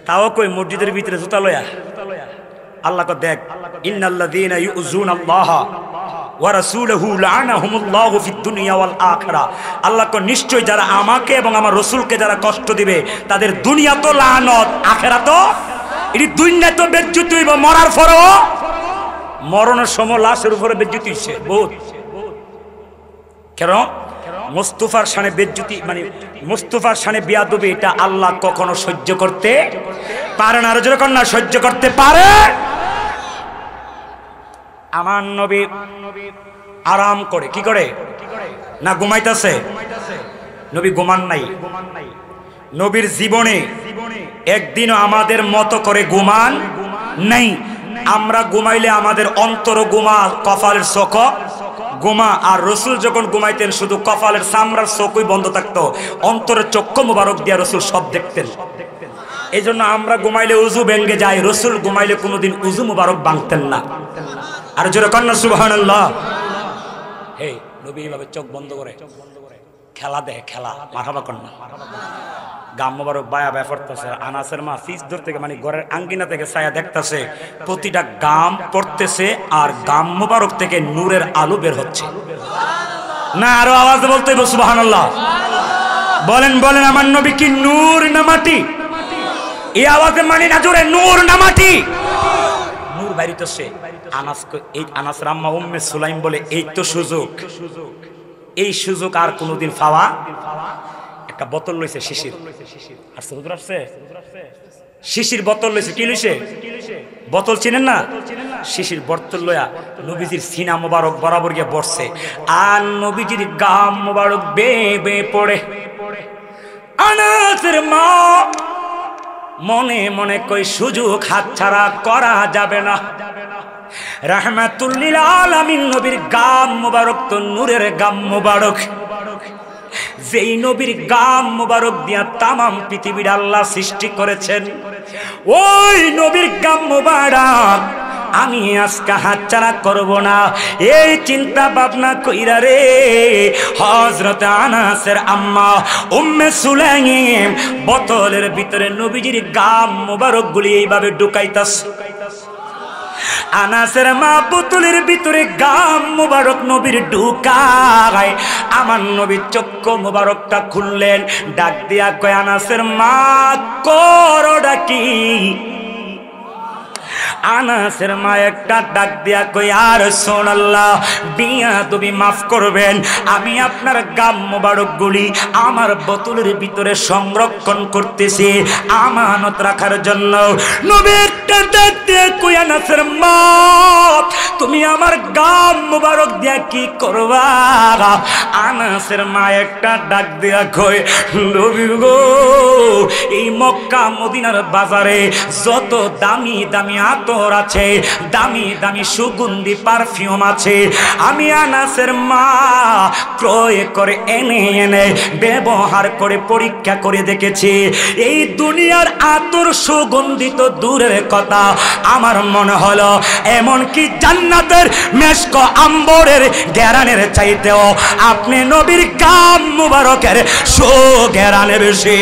তাও কই মসজিদের ভিতরে জুতা লয়া। আল্লাহ কো দেখ, ইন্নাল্লাযীনা ইউযুনাল্লাহ ওয়া রাসূলহু লাআনাহুমুল্লাহু ফিদ দুনিয়া ওয়াল আখিরা। আল্লাহ কো নিশ্চয় যারা আমাকে এবং আমার রাসূলকে যারা কষ্ট দিবে তাদের দুনিয়া তো লানত, আখিরাত এটি দুনিয়া তো বেজ্জতি হইব, মরার পরেও। মরণের সময় লাশের উপরে বেজ্জতি হইছে বহুত। কেন? মুস্তাফার শানে বেজ্জতি, মানে মুস্তাফার শানে বিয়াদবি, এটা আল্লাহ কখনো সহ্য করতে পারে না। আর যখন না সহ্য করতে পারে, আমার নবী আরাম করে, কি করে না ঘুমাইতেছে? নবী ঘুমান নাই। নবীর জীবনে একদিনও আমাদের মতো করে ঘুমান নাই। আমরা ঘুমাইলে আমাদের অন্তর ঘুমা, কপালের চোখ ঘুমা। আর রসুল যখন ঘুমাইতেন শুধু কপালের চামড়ার চোখই বন্ধ থাকতো, অন্তরের চক্ষু মুবারক দিয়া রসুল সব দেখতেন। এই জন্য আমরা ঘুমাইলে উজু ভেঙ্গে যায়, রসুল ঘুমাইলে কোনোদিন উজু মুবারক ভাঙতেন না। আর জোরে কন্যা সুবহানাল্লাহ। হে নবী এইভাবে চোখ বন্ধ করে খেলা দেয়, খেলা মারহাবা কন্যা, গাম মুবারক বায়া বায়া পড়তেছে। আনাসের মা ফিস দূর থেকে, মানে ঘরের আঙ্গিনা থেকে ছায়া দেখতেছে, প্রতিটা গাম পড়তেছে আর গাম মুবারক থেকে নূরের আলো বের হচ্ছে। না আরো আওয়াজ বলতে হবে সুবহানাল্লাহ। বলেন বলেন, আমার নবী কি নূর না মাটি? এই আওয়াজে মানে না জোরে, নূর না মাটি? নূর বাইরিতেছে। আনাসের আম্মা উম্মে সুলাইম বলে এই তো সুযোগ, এই সুযোগ আর কোনোদিন পাওয়া। একটা বোতল লইছে শিশির, আসছে হুজুর আসছে, শিশির বোতল লইছে। কি লইছে? বোতল চিনেন না? শিশির বোতল লইয়া নবীজির সিনা মোবারক বরাবর গিয়ে বসছে। আর নবীজির গাম মোবারক বে বে পড়ে। আনাসের মা মনে মনে কই সুযোগ হাতছাড়া করা যাবে না। রাহমাতুল লিল আলামিন নবীর গাম মোবারক তো নূরের গাম মোবারক, যেই নবীর গাম মুবারক দিয়া তামাম পৃথিবীর আল্লাহ সৃষ্টি করেছেন, ওই নবীর গাম মুবারক আমি আজকে হাতছাড়া করব না, এই চিন্তা ভাবনা কইরা রে হযরত আনাসের আম্মা উম্মে সুলাইম বোতলের ভিতরে নবীজির গাম মুবারক গুলি এইভাবে ঢুকাইতাছে। আনাসের মা বোতলের ভিতরে গাম মুবারক নবীর ঢুকায়। আমার নবীর চক্ষু মুবারকটা খুললেন, ডাক দিয়া কয় আনাসের মা করো ডাকি। আনাসের মা একটা ডাক দিয়া কই আর রাসূলুল্লাহ বিয়া তুমি মাফ করবেন, আমি আপনার গাম মোবারক গুলি আমার বোতলের ভিতরে সংরক্ষণ করতেছি আমানত রাখার জন্য। নবী একটা ডাক দিয়া কই আনাসের মা তুমি আমার গাম মোবারক দিয়া কি করবা? আনাসের মা একটা ডাক দিয়া কই নবী গো, এই মক্কা মদিনার বাজারে যত দামি দামি আতর আছে, দামি দামি সুগন্ধি পারফিউম আছে, আমি আনাসের মা ক্রয় করে এনে এনে ব্যবহার করে পরীক্ষা করে দেখেছি। এই দুনিয়ার আতর সুগন্ধি তো দূরের কথা, আমার মনে হলো এমনকি জান্নাতের মেশক আম্বরের ঘেরানের চাইতেও আপনি নবীর গাম মুবারকের সুঘেরানে বেশি।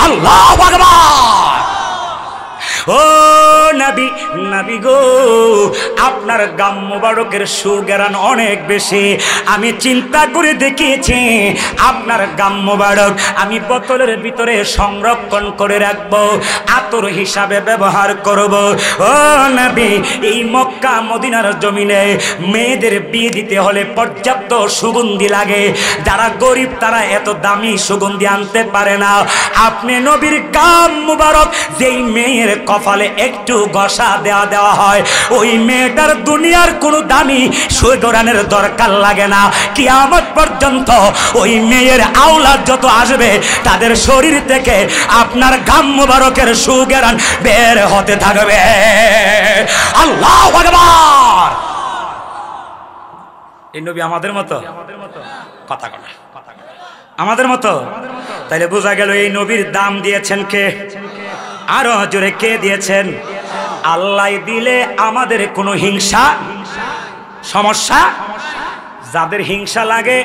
আল্লাহু আকবার। ও নবী, নবী গো, আপনার গাম মোবারকের সুঘ্রাণ অনেক বেশি। আমি চিন্তা করে দেখিয়েছি আপনার গাম মোবারক আমি বোতলের ভিতরে সংরক্ষণ করে রাখবো, আতর হিসাবে ব্যবহার করব। ও নবী, এই মক্কা মদিনার জমিনে মেয়েদের বিয়ে দিতে হলে পর্যাপ্ত সুগন্ধি লাগে। যারা গরিব তারা এত দামি সুগন্ধি আনতে পারে না। আপনি নবীর গাম মুবারক যেই মেয়ের কপালে একটু ঘষা দেওয়া হয়, ওই মেয়েটার দুনিয়ার কোনো দামি সুগরানের দরকার লাগে না। কিয়ামত পর্যন্ত ওই মেয়ের আওলাদ যত আসবে তাদের শরীর থেকে আপনার গাম মুবারকের সুগরান বের হতে থাকবে। আল্লাহু আকবার। এই নবী আমাদের মতো কথা বলে, আমাদের মতো। তাইলে বোঝা গেল এই নবীর দাম দিয়েছেন কে? আরো জোরে কে দিয়েছেন? আল্লাহ দিলে আমাদের কোনো হিংসা সমস্যা? যাদের হিংসা লাগে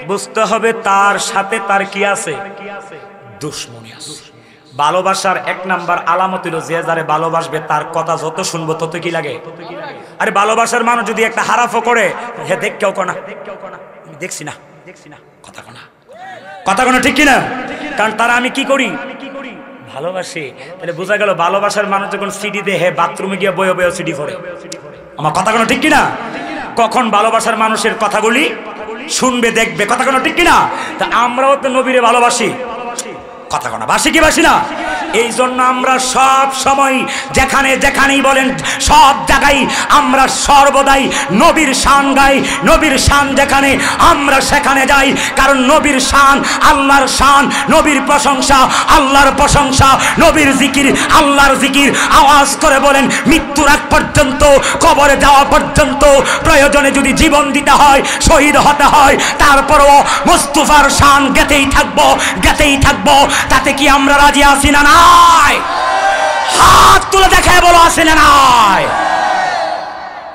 বুঝতে হবে তার সাথে তার কি আছে? দুশ্মনী আছে। ভালোবাসার এক নাম্বার আলামত হলো যে যারে ভালোবাসবে তার কথা যত শুনবো তত কি লাগে। আরে ভালোবাসার মানুষ যদি একটা হারাফও করে, হে দেখ কেউ কোনা, দেখছি না কথা কোনা, কথা কোনো ঠিক কিনা? কারণ তারা আমি কি করি? ভালোবাসি। তাহলে বোঝা গেল ভালোবাসার মানুষ যখন সিডি দেয়, হে বাথরুমে গিয়ে বয়ে বয়ে সিডি পড়ে। আমার কথা কোনো ঠিক কিনা? কখন ভালোবাসার মানুষের কথাগুলি শুনবে, দেখবে, কথা কোনো ঠিক কিনা? তা আমরাও তো নবীরে ভালোবাসি, কথা কোনা বাসি কি বাসি না? এই জন্য আমরা সব সময় যেখানে যেখানেই বলেন সব জায়গায় আমরা সর্বদাই নবীর শান গাই। নবীর শান যেখানে আমরা সেখানে যাই, কারণ নবীর শান আল্লাহর শান, নবীর প্রশংসা আল্লাহর প্রশংসা, নবীর জিকির আল্লাহর জিকির। আওয়াজ করে বলেন মৃত্যুর আগ পর্যন্ত, কবরে যাওয়া পর্যন্ত, প্রয়োজনে যদি জীবন দিতে হয়, শহীদ হতে হয়, তারপরও মুস্তাফার শান গেতেই থাকবো, গেতেই থাকবো। তাতে কি আমরা রাজি আছি না নাই? হাত তুলে দেখায় বলো আছে না নাই?